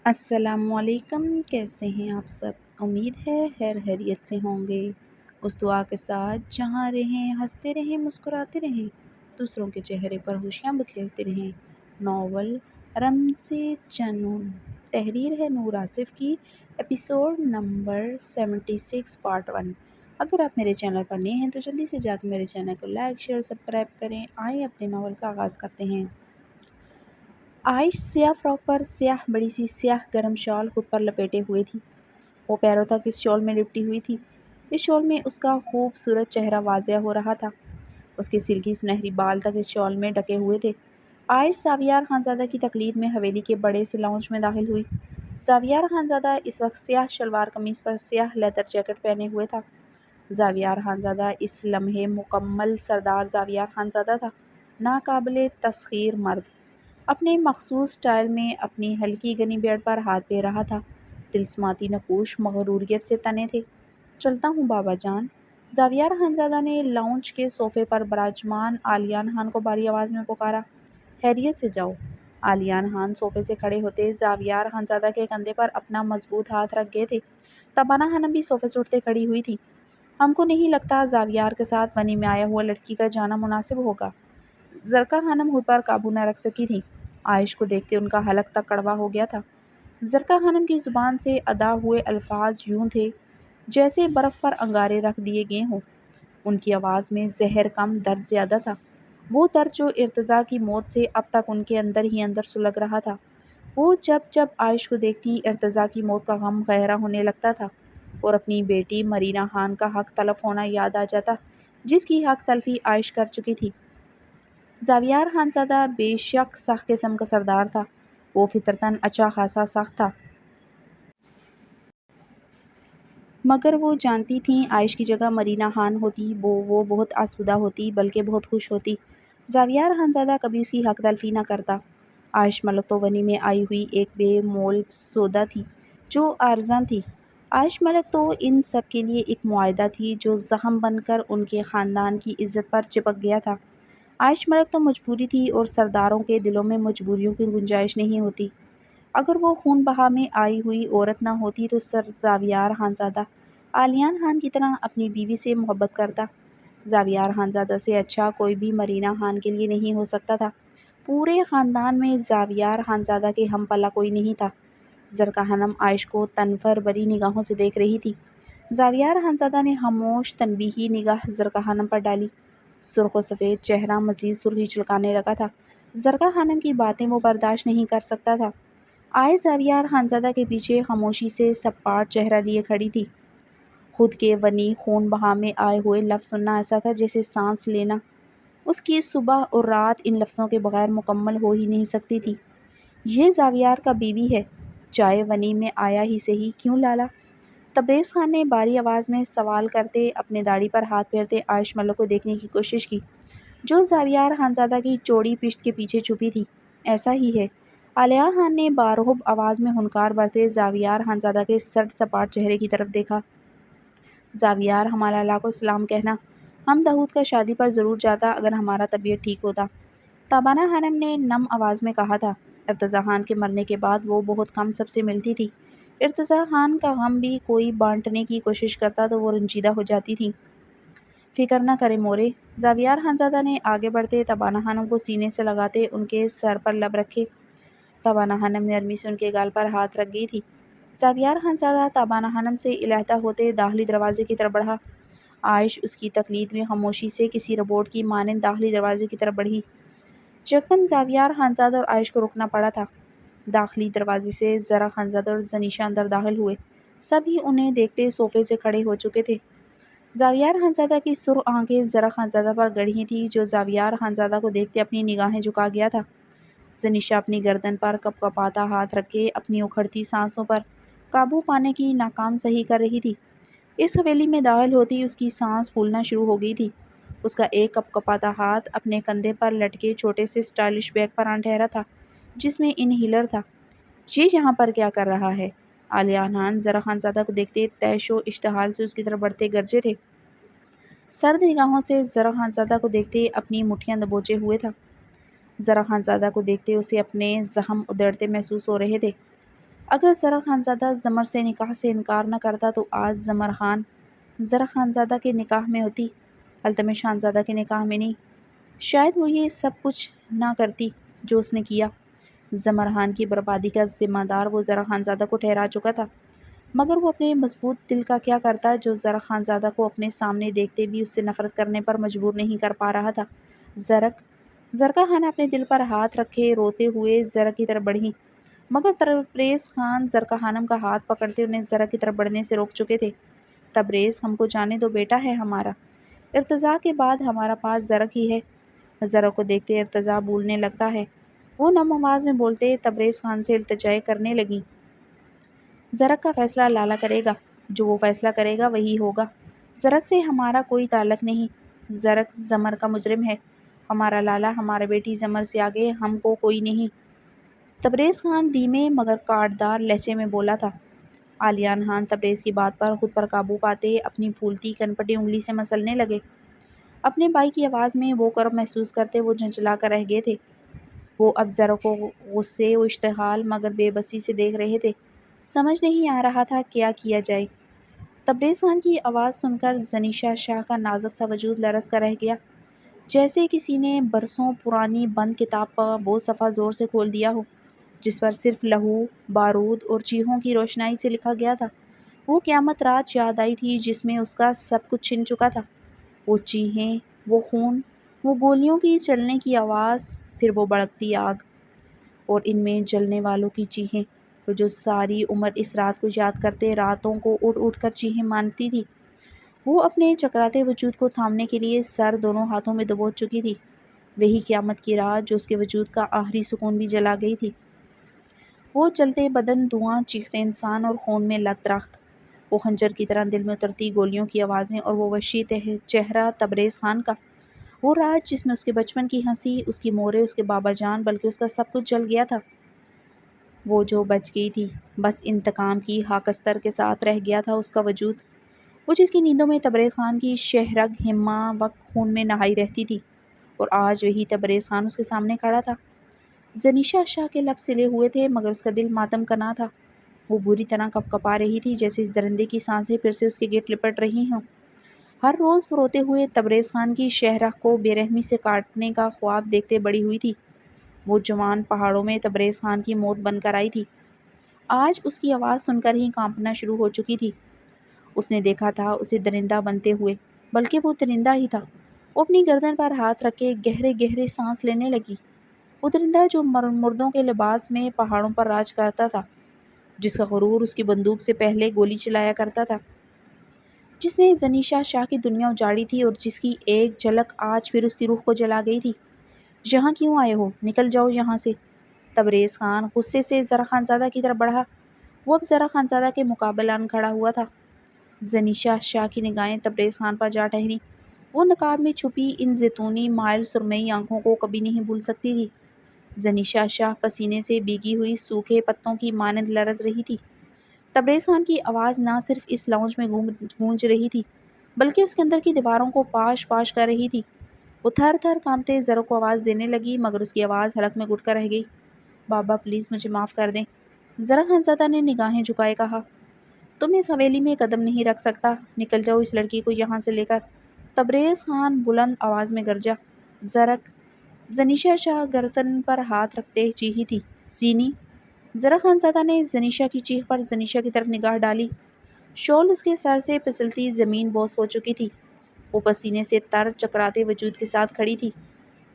السلام علیکم، کیسے ہیں آپ سب؟ امید ہے خیر خیریت سے ہوں گے۔ اس دعا کے ساتھ جہاں رہیں ہنستے رہیں مسکراتے رہیں، دوسروں کے چہرے پر خوشیاں بکھیرتے رہیں۔ ناول رمز جنون، تحریر ہے نور آصف کی، ایپیسوڈ نمبر 76 پارٹ 1۔ اگر آپ میرے چینل پر نئے ہیں تو جلدی سے جا کے میرے چینل کو لائک شیئر سبسکرائب کریں۔ آئیں اپنے ناول کا آغاز کرتے ہیں۔ عائش سیاہ فراک پر سیاہ بڑی سی سیاہ گرم شال خود پر لپیٹے ہوئے تھی۔ وہ پیروں تک اس شال میں لپٹی ہوئی تھی۔ اس شال میں اس کا خوبصورت چہرہ واضح ہو رہا تھا۔ اس کے سلکی سنہری بال تک اس شال میں ڈھکے ہوئے تھے۔ عائش زاویار خانزادہ کی تقلید میں حویلی کے بڑے سے لاؤنج میں داخل ہوئی۔ زاویار خانزادہ اس وقت سیاہ شلوار قمیص پر سیاہ لیدر جیکٹ پہنے ہوئے تھا۔ زاویار خانزادہ اس لمحے مکمل سردار زاویار خانزادہ تھا، ناقابل تسخیر مرد۔ اپنے مخصوص سٹائل میں اپنی ہلکی گنی بیڑ پر ہاتھ پھیر رہا تھا۔ طلسماتی نقوش مغروریت سے تنے تھے۔ چلتا ہوں بابا جان، زاویار خانزادہ نے لاؤنج کے صوفے پر براجمان عالیان خان کو بھاری آواز میں پکارا۔ خیریت سے جاؤ۔ عالیان خان صوفے سے کھڑے ہوتے زاویار خانزادہ کے کندھے پر اپنا مضبوط ہاتھ رکھ گئے تھے۔ تبانہ خانم بھی صوفے سے اٹھتے کھڑی ہوئی تھی۔ ہم کو نہیں لگتا زاویار کے ساتھ ونی میں آیا ہوا لڑکی کا جانا مناسب ہوگا۔ زرقا خانم خود پر قابو نہ رکھ سکی تھی۔ عائش کو دیکھتے ان کا حلق تک کڑوا ہو گیا تھا۔ زرقا خانم کی زبان سے ادا ہوئے الفاظ یوں تھے جیسے برف پر انگارے رکھ دیے گئے ہوں۔ ان کی آواز میں زہر کم، درد زیادہ تھا۔ وہ درد جو ارتضیٰ کی موت سے اب تک ان کے اندر ہی اندر سلگ رہا تھا۔ وہ جب جب عائش کو دیکھتی ارتضیٰ کی موت کا غم گہرا ہونے لگتا تھا اور اپنی بیٹی مرینا خان کا حق تلف ہونا یاد آ جاتا، جس کی حق تلفی عائش کر چکی تھی۔ زاویار خانزادہ بے شک سخت قسم کا سردار تھا۔ وہ فطرتاً اچھا خاصا سخت تھا، مگر وہ جانتی تھیں عائش کی جگہ مرینا خان ہوتی وہ بہت آسودہ ہوتی، بلکہ بہت خوش ہوتی۔ زاویار خانزادہ کبھی اس کی حق تلفی نہ کرتا۔ عائش ملک تو ونی میں آئی ہوئی ایک بے مول سودا تھی جو ارزاں تھی۔ عائش ملک تو ان سب کے لیے ایک معاہدہ تھی جو زخم بن کر ان کے خاندان کی عزت پر چپک گیا تھا۔ عائش ملک تو مجبوری تھی اور سرداروں کے دلوں میں مجبوریوں کی گنجائش نہیں ہوتی۔ اگر وہ خون بہا میں آئی ہوئی عورت نہ ہوتی تو سر زاویار خانزادہ عالیان خان کی طرح اپنی بیوی سے محبت کرتا۔ زاویار خانزادہ سے اچھا کوئی بھی مرینا خان کے لیے نہیں ہو سکتا تھا۔ پورے خاندان میں زاویار خانزادہ کے ہم پلہ کوئی نہیں تھا۔ زرقا خانم عائش کو تنفر بری نگاہوں سے دیکھ رہی تھی۔ زاویار خانزادہ نے خاموش تنبیہی نگاہ زرقا خانم پر ڈالی۔ سرخ و سفید چہرہ مزید سرخی چھلکانے لگا تھا۔ زرقا خانم کی باتیں وہ برداشت نہیں کر سکتا تھا۔ عائش زاویار خانزادہ کے پیچھے خاموشی سے سپاٹ چہرہ لیے کھڑی تھی۔ خود کے ونی خون بہا میں آئے ہوئے لفظ سننا ایسا تھا جیسے سانس لینا۔ اس کی صبح اور رات ان لفظوں کے بغیر مکمل ہو ہی نہیں سکتی تھی۔ یہ زاویار کا بیوی ہے، چاہے ونی میں آیا ہی صحیح، کیوں لالا؟ تبریز خان نے بھاری آواز میں سوال کرتے اپنے داڑھی پر ہاتھ پھیرتے عائش ملک کو دیکھنے کی کوشش کی جو زاویار خانزادہ کی چوڑی پشت کے پیچھے چھپی تھی۔ ایسا ہی ہے، عالیہ خان نے بارہب آواز میں ہنکار بھرتے زاویار خانزادہ کے سرد سپاٹ چہرے کی طرف دیکھا۔ زاویار، ہمارا اللہ کو سلام کہنا، ہم داؤد کا شادی پر ضرور جاتا اگر ہمارا طبیعت ٹھیک ہوتا، تابانہ خانم نے نم آواز میں کہا تھا۔ ارتضیٰ خان کے مرنے کے بعد وہ بہت کم سب سے ملتی تھی۔ ارتضیٰ خان کا غم بھی کوئی بانٹنے کی کوشش کرتا تو وہ رنجیدہ ہو جاتی تھی۔ فکر نہ کرے مورے، زاویار خانزادہ نے آگے بڑھتے تبانہ خانم کو سینے سے لگاتے ان کے سر پر لب رکھے۔ تبانہ خانم نرمی سے ان کے گال پر ہاتھ رکھ گئی تھی۔ زاویار خانزادہ تبانہ خانم سے علیحدہ ہوتے داخلی دروازے کی طرف بڑھا۔ عائش اس کی تقلید میں خاموشی سے کسی روبوٹ کی مانند داخلی دروازے کی طرف بڑھی۔ یکدم زاویار خانزادہ اور عائش کو رکنا پڑا تھا۔ داخلی دروازے سے زرا خانزادہ اور زنیشہ اندر داخل ہوئے۔ سبھی انہیں دیکھتے صوفے سے کھڑے ہو چکے تھے۔ زاویار خانزادہ کی سرخ آنکھیں زرا خانزادہ پر گڑھی تھیں جو زاویار خانزادہ کو دیکھتے اپنی نگاہیں جھکا گیا تھا۔ زنیشہ اپنی گردن پر کپ کپاتا ہاتھ رکھ کے اپنی اکھڑتی سانسوں پر قابو پانے کی ناکام صحیح کر رہی تھی۔ اس حویلی میں داخل ہوتی اس کی سانس پھولنا شروع ہو گئی تھی۔ اس کا ایک کپ کپاتا ہاتھ اپنے کندھے پر لٹکے چھوٹے سے اسٹائلش بیگ پر آن ٹھہرا تھا جس میں انہیلر تھا۔ یہ یہاں پر کیا کر رہا ہے؟ عالیہ خان زرا خانزادہ کو دیکھتے تیش و اشتعال سے اس کی طرف بڑھتے گرجے تھے۔ سرد نگاہوں سے زرا خانزادہ کو دیکھتے اپنی مٹھیاں دبوچے ہوئے تھا۔ زرا خانزادہ کو دیکھتے اسے اپنے زخم ادھڑتے محسوس ہو رہے تھے۔ اگر زرا خانزادہ زمر سے نکاح سے انکار نہ کرتا تو آج زمر خان زرا خانزادہ کے نکاح میں ہوتی، التمش خانزادہ کے نکاح میں نہیں۔ شاید وہ یہ سب کچھ نہ کرتی جو اس نے کیا۔ زمر خان کی بربادی کا ذمہ دار وہ زرا خانزادہ کو ٹھہرا چکا تھا، مگر وہ اپنے مضبوط دل کا کیا کرتا جو زرا خانزادہ کو اپنے سامنے دیکھتے بھی اس سے نفرت کرنے پر مجبور نہیں کر پا رہا تھا۔ زرکا خانہ اپنے دل پر ہاتھ رکھے روتے ہوئے زرا کی طرف بڑھی، مگر تبریز خان زرکا خانم کا ہاتھ پکڑتے انہیں زرا کی طرف بڑھنے سے روک چکے تھے۔ تبریز، ہم کو جانے دو، بیٹا ہے ہمارا، ارتضا کے بعد ہمارا پاس زرک ہی ہے۔ زرا کو دیکھتے ارتضا بولنے لگتا ہے، وہ نم آواز میں بولتے تبریز خان سے التجائے کرنے لگیں۔ زرک کا فیصلہ لالا کرے گا، جو وہ فیصلہ کرے گا وہی ہوگا۔ زرک سے ہمارا کوئی تعلق نہیں، زرک زمر کا مجرم ہے، ہمارا لالا، ہمارا بیٹی زمر سے آگے ہم کو کوئی نہیں۔ تبریز خان دھیمے مگر کاٹدار لہجے میں بولا تھا۔ علیان خان تبریز کی بات پر خود پر قابو پاتے اپنی پھولتی کنپٹی انگلی سے مسلنے لگے۔ اپنے بھائی کی آواز میں وہ کرب محسوس کرتے وہ جھنجھلا کر رہ گئے تھے۔ وہ اب زرا کو غصے و اشتعال مگر بے بسی سے دیکھ رہے تھے، سمجھ نہیں آ رہا تھا کیا جائے۔ تبریز خان کی آواز سن کر زنیشا شاہ کا نازک سا وجود لرز کر رہ گیا، جیسے کسی نے برسوں پرانی بند کتاب کا وہ صفحہ زور سے کھول دیا ہو جس پر صرف لہو، بارود اور چیخوں کی روشنائی سے لکھا گیا تھا۔ وہ قیامت رات یاد آئی تھی جس میں اس کا سب کچھ چھن چکا تھا، وہ چیخیں، وہ خون، وہ گولیوں کی چلنے کی آواز، پھر وہ بھڑکتی آگ، اور ان میں جلنے والوں کی چیخیں، وہ جو ساری عمر اس رات کو یاد کرتے راتوں کو اٹھ اٹھ کر چیخیں مانتی تھی۔ وہ اپنے چکراتے وجود کو تھامنے کے لیے سر دونوں ہاتھوں میں دبوچ چکی تھی، وہی قیامت کی رات جو اس کے وجود کا آخری سکون بھی جلا گئی تھی۔ وہ جلتے بدن، دھواں، چیختے انسان اور خون میں لت رخت، وہ خنجر کی طرح دل میں اترتی گولیوں کی آوازیں اور وہ وحشی چہرہ تبریز خان کا، وہ رات جس میں اس کے بچپن کی ہنسی، اس کی مورے، اس کے بابا جان، بلکہ اس کا سب کچھ جل گیا تھا۔ وہ جو بچ گئی تھی، بس انتقام کی خاکستر کے ساتھ رہ گیا تھا اس کا وجود، وہ جس کی نیندوں میں تبریز خان کی شہرگ ہمہ وقت خون میں نہائی رہتی تھی، اور آج وہی تبریز خان اس کے سامنے کھڑا تھا۔ زنیشا شاہ کے لب سلے ہوئے تھے مگر اس کا دل ماتم کنا تھا، وہ بری طرح کپکپا رہی تھی جیسے اس درندے کی سانسیں پھر سے اس کے گرد لپٹ رہی ہوں۔ ہر روز وہ روتے ہوئے تبریز خان کی شہرگ کو بے رحمی سے کاٹنے کا خواب دیکھتے بڑی ہوئی تھی۔ وہ جوان پہاڑوں میں تبریز خان کی موت بن کر آئی تھی، آج اس کی آواز سن کر ہی کانپنا شروع ہو چکی تھی۔ اس نے دیکھا تھا اسے درندہ بنتے ہوئے، بلکہ وہ درندہ ہی تھا۔ وہ اپنی گردن پر ہاتھ رکھ کے گہرے گہرے سانس لینے لگی، وہ درندہ جو مردوں کے لباس میں پہاڑوں پر راج کرتا تھا، جس کا غرور اس کی بندوق سے پہلے گولی چلایا کرتا تھا، جس نے زنیشا شاہ کی دنیا اجاڑی تھی اور جس کی ایک جھلک آج پھر اس کی روح کو جلا گئی تھی۔ یہاں کیوں آئے ہو؟ نکل جاؤ یہاں سے۔ تبریز خان غصے سے زرا خانزادہ کی طرف بڑھا، وہ اب زرا خانزادہ کے مقابلان کھڑا ہوا تھا۔ زنیشا شاہ کی نگاہیں تبریز خان پر جا ٹھہری، وہ نقاب میں چھپی ان زیتونی مائل سرمئی آنکھوں کو کبھی نہیں بھول سکتی تھی۔ زنیشا شاہ پسینے سے بھیگی ہوئی سوکھے پتوں کی مانند لرز رہی تھی۔ تبریز خان کی آواز نہ صرف اس لاؤنج میں گونج رہی تھی بلکہ اس کے اندر کی دیواروں کو پاش پاش کر رہی تھی۔ وہ تھر تھر کانپتے زرا کو آواز دینے لگی مگر اس کی آواز حلق میں گھٹ کر رہ گئی۔ بابا پلیز مجھے معاف کر دیں، زرا خانزادہ نے نگاہیں جھکائے کہا۔ تم اس حویلی میں قدم نہیں رکھ سکتا، نکل جاؤ اس لڑکی کو یہاں سے لے کر۔ تبریز خان بلند آواز میں گرجا۔ زرک! زنیشا شاہ گردن پر ہاتھ رکھتے چیخی تھی، زینی! زرا خانزادہ نے زنیشا کی چیخ پر زنیشا کی طرف نگاہ ڈالی، شال اس کے سر سے پھسلتی زمین بوس ہو چکی تھی، وہ پسینے سے تر چکراتے وجود کے ساتھ کھڑی تھی،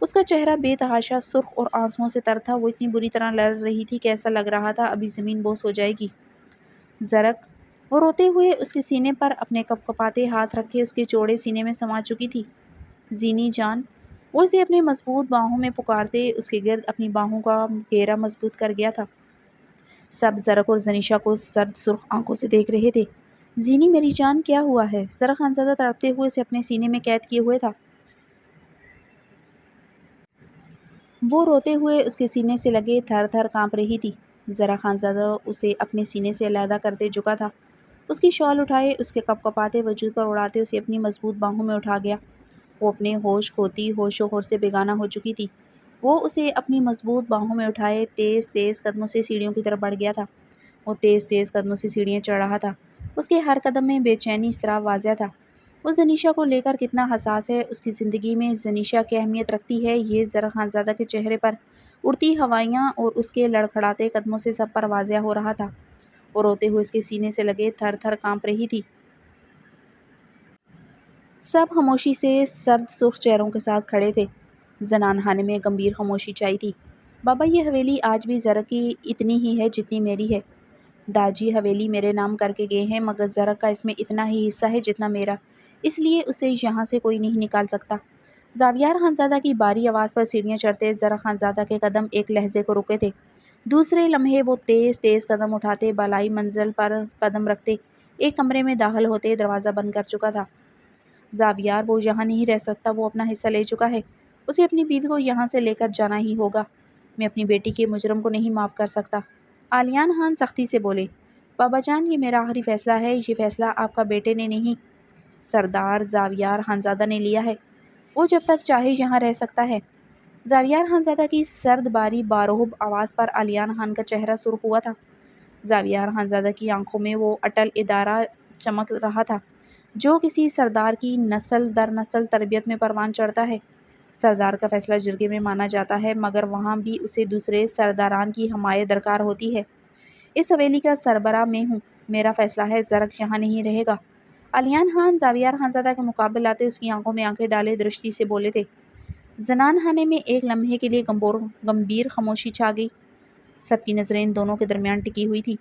اس کا چہرہ بے تحاشا سرخ اور آنسوؤں سے تر تھا، وہ اتنی بری طرح لرز رہی تھی کہ ایسا لگ رہا تھا ابھی زمین بوس ہو جائے گی۔ زرک! وہ روتے ہوئے اس کے سینے پر اپنے کپکپاتے ہاتھ رکھے اس کے چوڑے سینے میں سما چکی تھی۔ زینی جان! وہ اسے اپنی مضبوط باہوں میں پکارتے اس کے گرد اپنی باہوں کا گھیرا مضبوط کر گیا تھا۔ سب زرک اور زنیشا کو سرد سرخ آنکھوں سے دیکھ رہے تھے۔ زینی میری جان، کیا ہوا ہے؟ زرا خانزادہ تڑپتے ہوئے اسے اپنے سینے میں قید کیے ہوئے تھا، وہ روتے ہوئے اس کے سینے سے لگے تھر تھر کانپ رہی تھی۔ زرا خانزادہ اسے اپنے سینے سے علیحدہ کرتے جھکا تھا، اس کی شال اٹھائے اس کے کپکپاتے وجود پر اڑاتے اسے اپنی مضبوط باہوں میں اٹھا گیا۔ وہ اپنے ہوش کھوتی ہوش و خور سے بیگانہ ہو چکی تھی، وہ اسے اپنی مضبوط باہوں میں اٹھائے تیز تیز قدموں سے سیڑھیوں کی طرف بڑھ گیا تھا۔ وہ تیز تیز قدموں سے سیڑھیاں چڑھ رہا تھا، اس کے ہر قدم میں بے چینی اس طرح واضح تھا۔ وہ زنیشا کو لے کر کتنا حساس ہے، اس کی زندگی میں زنیشا کیا اہمیت رکھتی ہے، یہ ذرا خانزادہ کے چہرے پر اڑتی ہوائیاں اور اس کے لڑکھڑاتے قدموں سے سب پر واضح ہو رہا تھا۔ وہ روتے ہوئے اس کے سینے سے لگے تھر تھر کانپ رہی تھی۔ سب خاموشی سے سرد سرخ چہروں کے ساتھ کھڑے تھے۔ زنان خانے میں گمبھیر خاموشی چھائی تھی۔ بابا، یہ حویلی آج بھی زرق کی اتنی ہی ہے جتنی میری ہے۔ داجی حویلی میرے نام کر کے گئے ہیں، مگر زرق کا اس میں اتنا ہی حصہ ہے جتنا میرا، اس لیے اسے یہاں سے کوئی نہیں نکال سکتا۔ زاویار خانزادہ کی باری آواز پر سیڑھیاں چڑھتے زرق خانزادہ کے قدم ایک لہجے کو رکے تھے۔ دوسرے لمحے وہ تیز تیز قدم اٹھاتے بالائی منزل پر قدم رکھتے ایک کمرے میں داخل ہوتے۔ دروازہ بند کر چکا تھا۔ زاویار، وہ یہاں نہیں رہ سکتا، وہ اپنا حصہ لے چکا ہے، اسے اپنی بیوی کو یہاں سے لے کر جانا ہی ہوگا۔ میں اپنی بیٹی کے مجرم کو نہیں معاف کر سکتا۔ علیان خان سختی سے بولے۔ بابا جان، یہ میرا آخری فیصلہ ہے، یہ فیصلہ آپ کا بیٹے نے نہیں، سردار زاویار خانزادہ نے لیا ہے۔ وہ جب تک چاہے یہاں رہ سکتا ہے۔ زاویار خانزادہ کی سرد باری بارہب آواز پر علیان خان کا چہرہ سرخ ہوا تھا۔ زاویار خانزادہ کی آنکھوں میں وہ اٹل ادارہ چمک رہا تھا جو کسی سردار کی نسل در نسل تربیت میں پروان چڑھتا ہے۔ سردار کا فیصلہ جرگے میں مانا جاتا ہے، مگر وہاں بھی اسے دوسرے سرداران کی حمایت درکار ہوتی ہے۔ اس حویلی کا سربراہ میں ہوں، میرا فیصلہ ہے، زرق یہاں نہیں رہے گا۔ علیان خان زاویار خانزادہ کے مقابل لاتے اس کی آنکھوں میں آنکھیں ڈالے درشتی سے بولے تھے۔ زنان خانے میں ایک لمحے کے لیے گمبھیر خاموشی چھا گئی۔ سب کی نظریں ان دونوں کے درمیان ٹکی ہوئی تھی،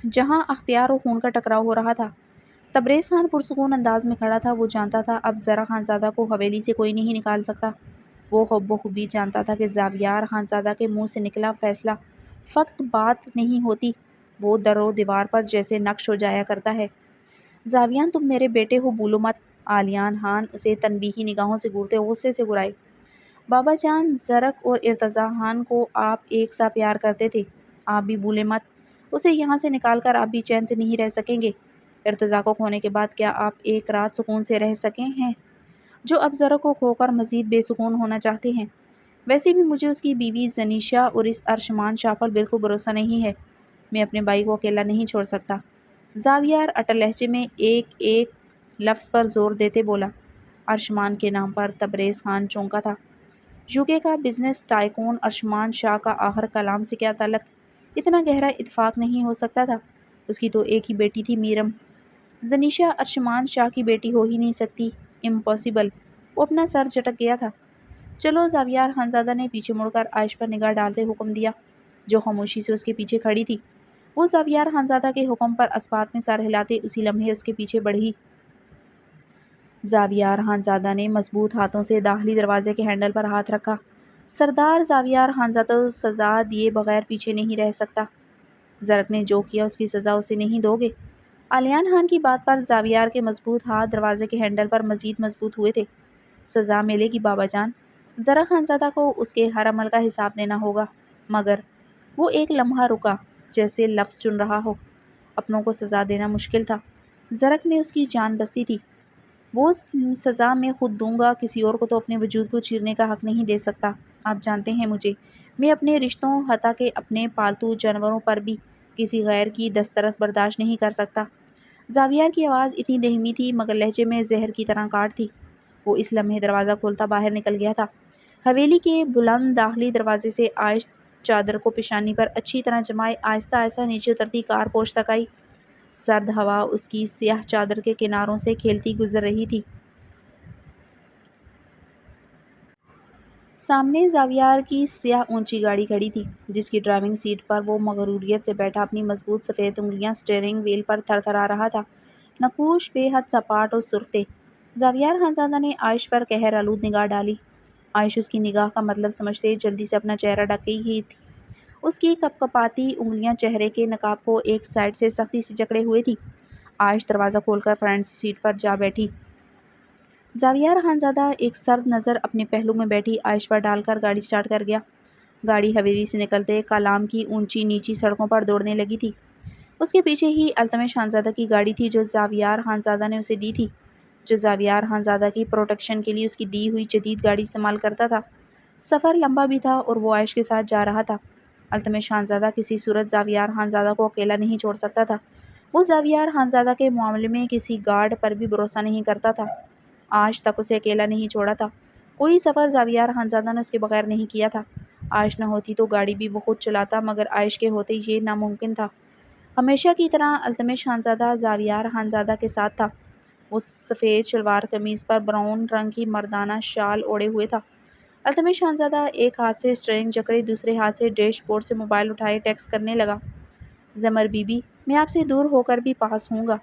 جہاں اختیار و خون کا ٹکراؤ ہو رہا تھا۔ تبریز خان پرسکون انداز میں کھڑا تھا، وہ جانتا تھا اب زرق خانزادہ کو حویلی سے کوئی نہیں نکال سکتا۔ وہ خوب بخوبی جانتا تھا کہ زاویار خانزادہ کے منہ سے نکلا فیصلہ فقط بات نہیں ہوتی، وہ در و دیوار پر جیسے نقش ہو جایا کرتا ہے۔ زاویان، تم میرے بیٹے ہو، بھولو مت۔ علیان خان اسے تنبیہی نگاہوں سے گھورتے غصے سے برائے۔ بابا جان، زرق اور ارتضیٰ خان کو آپ ایک سا پیار کرتے تھے، آپ بھی بھولے مت۔ اسے یہاں سے نکال کر آپ بھی چین سے نہیں رہ سکیں گے۔ ارتضیٰ کو کھونے کے بعد کیا آپ ایک رات سکون سے رہ سکے ہیں، جو اب زرق کو کھو کر مزید بے سکون ہونا چاہتے ہیں؟ ویسے بھی مجھے اس کی بیوی زنیشا اور اس ارشمان شاہ پر بالکل بھروسہ نہیں ہے، میں اپنے بھائی کو اکیلا نہیں چھوڑ سکتا۔ زاویار اٹل لہجے میں ایک ایک لفظ پر زور دیتے بولا۔ ارشمان کے نام پر تبریز خان چونکا تھا۔ یوکے کا بزنس ٹائکون ارشمان شاہ کا آخر کلام سے کیا تعلق؟ اتنا گہرا اتفاق نہیں ہو سکتا تھا، اس کی تو ایک ہی بیٹی تھی، میرم۔ زنیشا ارشمان شاہ کی بیٹی ہو ہی نہیں سکتی، امپاسبل۔ وہ اپنا سر جھٹک گیا تھا۔ چلو، زاویار خانزادہ نے پیچھے مڑ کر عائش پر نگاہ ڈالتے حکم دیا، جو خاموشی سے اس کے پیچھے کھڑی تھی۔ وہ زاویار خانزادہ کے حکم پر اسبات میں سر ہلاتے اسی لمحے اس کے پیچھے بڑھی۔ زاویار خانزادہ نے مضبوط ہاتھوں سے داخلی دروازے کے ہینڈل پر ہاتھ رکھا۔ سردار زاویار خانزادہ سزا دیے بغیر پیچھے نہیں رہ سکتا۔ زرق نے جو کیا اس کی سزا اسے نہیں دو گے؟ علیان خان کی بات پر زاویار کے مضبوط ہاتھ دروازے کے ہینڈل پر مزید مضبوط ہوئے تھے۔ سزا ملے گی بابا جان، زرق خانزادہ کو اس کے ہر عمل کا حساب دینا ہوگا۔ مگر وہ ایک لمحہ رکا، جیسے لفظ چن رہا ہو۔ اپنوں کو سزا دینا مشکل تھا، زرق میں اس کی جان بستی تھی۔ وہ سزا میں خود دوں گا، کسی اور کو تو اپنے وجود کو چیرنے کا حق نہیں دے سکتا۔ آپ جانتے ہیں مجھے، میں اپنے رشتوں حتیٰ کہ اپنے پالتو جانوروں پر بھی کسی غیر کی دسترس برداشت نہیں کر سکتا۔ زاویار کی آواز اتنی دھیمی تھی مگر لہجے میں زہر کی طرح کاٹ تھی۔ وہ اس لمحے دروازہ کھولتا باہر نکل گیا تھا۔ حویلی کے بلند داخلی دروازے سے عائش چادر کو پیشانی پر اچھی طرح جمائے آہستہ آہستہ نیچے اترتی کار پوش تک آئی۔ سرد ہوا اس کی سیاہ چادر کے کناروں سے کھیلتی گزر رہی تھی۔ سامنے زاویار کی سیاہ اونچی گاڑی کھڑی تھی، جس کی ڈرائیونگ سیٹ پر وہ مغروریت سے بیٹھا اپنی مضبوط سفید انگلیاں اسٹیئرنگ وہیل پر تھر تھرا رہا تھا۔ نقوش بے حد سپاٹ اور سرخ تھے۔ زاویار خانزادہ نے عائش پر قہر آلود نگاہ ڈالی۔ عائش اس کی نگاہ کا مطلب سمجھتے جلدی سے اپنا چہرہ ڈھک گئی تھی۔ اس کی کپ کپاتی انگلیاں چہرے کے نقاب کو ایک سائڈ سے سختی سے جکڑے ہوئے تھی۔ عائش دروازہ کھول کر فرنٹ سیٹ پر جا بیٹھی۔ زاویار خانزادہ ایک سرد نظر اپنے پہلو میں بیٹھی عائش پر ڈال کر گاڑی سٹارٹ کر گیا۔ گاڑی حویلی سے نکلتے کالام کی اونچی نیچی سڑکوں پر دوڑنے لگی تھی۔ اس کے پیچھے ہی التمش خانزادہ کی گاڑی تھی، جو زاویار خانزادہ نے اسے دی تھی، جو زاویار خانزادہ کی پروٹیکشن کے لیے اس کی دی ہوئی جدید گاڑی استعمال کرتا تھا۔ سفر لمبا بھی تھا اور وہ عائش کے ساتھ جا رہا تھا۔ التمش خانزادہ کسی صورت زاویار خانزادہ کو اکیلا نہیں چھوڑ سکتا تھا۔ وہ زاویار خانزادہ کے معاملے میں کسی گارڈ پر بھی بھروسہ نہیں کرتا تھا۔ آج تک اسے اکیلا نہیں چھوڑا تھا۔ کوئی سفر زاویار خانزادہ نے اس کے بغیر نہیں کیا تھا۔ عائش نہ ہوتی تو گاڑی بھی وہ خود چلاتا، مگر عائش کے ہوتے یہ ناممکن تھا۔ ہمیشہ کی طرح التمش خانزادہ زاویار خانزادہ کے ساتھ تھا۔ وہ سفید شلوار قمیض پر براؤن رنگ کی مردانہ شال اوڑھے ہوئے تھا۔ التمش خانزادہ ایک ہاتھ سے اسٹیئرنگ جکڑے دوسرے ہاتھ سے ڈیش بورڈ سے موبائل اٹھائے ٹیکسٹ کرنے لگا۔ زمر بی بی، میں آپ سے دور ہو کر بھی پاس ہوں گا۔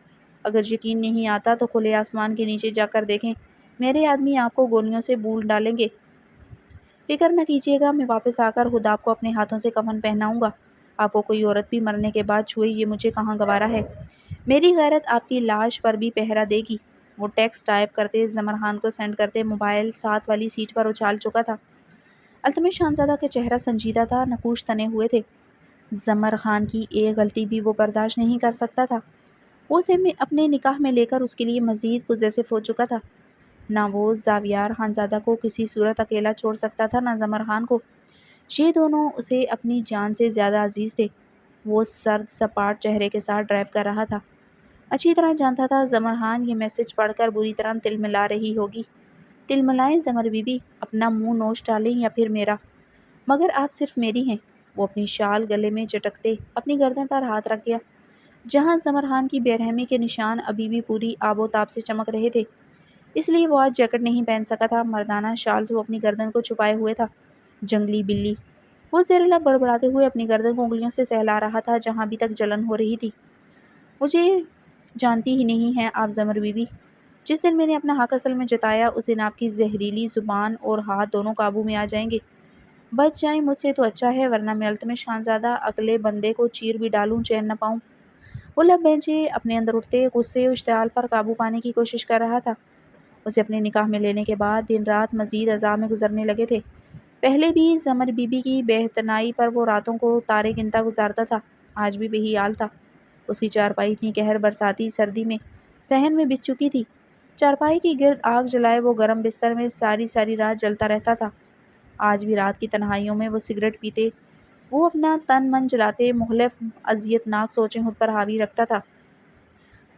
اگر یقین نہیں آتا تو کھلے آسمان کے نیچے جا کر دیکھیں، میرے آدمی آپ کو گولیوں سے بھون ڈالیں گے۔ فکر نہ کیجیے گا، میں واپس آ کر خود آپ کو اپنے ہاتھوں سے کفن پہناؤں گا۔ آپ کو کوئی عورت بھی مرنے کے بعد چھوئے یہ مجھے کہاں گوارا ہے۔ میری غیرت آپ کی لاش پر بھی پہرا دے گی۔ وہ ٹیکسٹ ٹائپ کرتے زمر خان کو سینڈ کرتے موبائل ساتھ والی سیٹ پر اچھال چکا تھا۔ التمش خانزادہ کا چہرہ سنجیدہ تھا، نقوش تنے ہوئے تھے۔ زمر خان کی ایک غلطی بھی وہ برداشت نہیں کر سکتا تھا۔ وہ اسے اپنے نکاح میں لے کر اس کے لیے مزید پوزیسو ہو چکا تھا۔ نہ وہ زاویار خانزادہ کو کسی صورت اکیلا چھوڑ سکتا تھا، نہ زمر خان کو۔ یہ دونوں اسے اپنی جان سے زیادہ عزیز تھے۔ وہ سرد سپاٹ چہرے کے ساتھ ڈرائیو کر رہا تھا۔ اچھی طرح جانتا تھا زمر خان یہ میسج پڑھ کر بری طرح تلملا رہی ہوگی۔ تلملائیں زمر بی بی، اپنا منہ نوچ ڈالیں یا پھر میرا، مگر آپ صرف میری ہیں۔ وہ اپنی شال گلے میں جٹکتے اپنی گردن پر ہاتھ رکھ گیا، جہاں زمر خان کی بے رحمی کے نشان ابھی بھی پوری آب و تاب سے چمک رہے تھے۔ اس لیے وہ آج جیکٹ نہیں پہن سکا تھا۔ مردانہ شال سے وہ اپنی گردن کو چھپائے ہوئے تھا۔ جنگلی بلی، وہ زیر لب بڑبڑاتے ہوئے اپنی گردن کو انگلیوں سے سہلا رہا تھا جہاں ابھی تک جلن ہو رہی تھی۔ مجھے جانتی ہی نہیں ہیں آپ زمر بی بی۔ جس دن میں نے اپنا حق اصل میں جتایا اس دن آپ کی زہریلی زبان اور ہاتھ دونوں قابو میں آ جائیں گے۔ بچ جائیں مجھ سے تو اچھا ہے، ورنہ میں التمش خانزادہ اگلے بندے کو چیر بھی ڈالوں چین نہ پاؤں۔ وہ لب بینچے اپنے اندر اٹھتے غصے و اشتعال پر قابو پانے کی کوشش کر رہا تھا۔ اسے اپنے نکاح میں لینے کے بعد دن رات مزید عذاب میں گزرنے لگے تھے۔ پہلے بھی زمر بی بی کی بے اعتنائی پر وہ راتوں کو تارے گنتا گزارتا تھا، آج بھی وہی حال تھا۔ اس کی چارپائی اتنی قہر برساتی سردی میں صحن میں بچھ چکی تھی۔ چارپائی کی گرد آگ جلائے وہ گرم بستر میں ساری رات جلتا رہتا تھا۔ آج بھی رات کی تنہائیوں میں وہ سگریٹ پیتے، وہ اپنا تن من جلاتے مختلف اذیت ناک سوچیں خود پر حاوی رکھتا تھا۔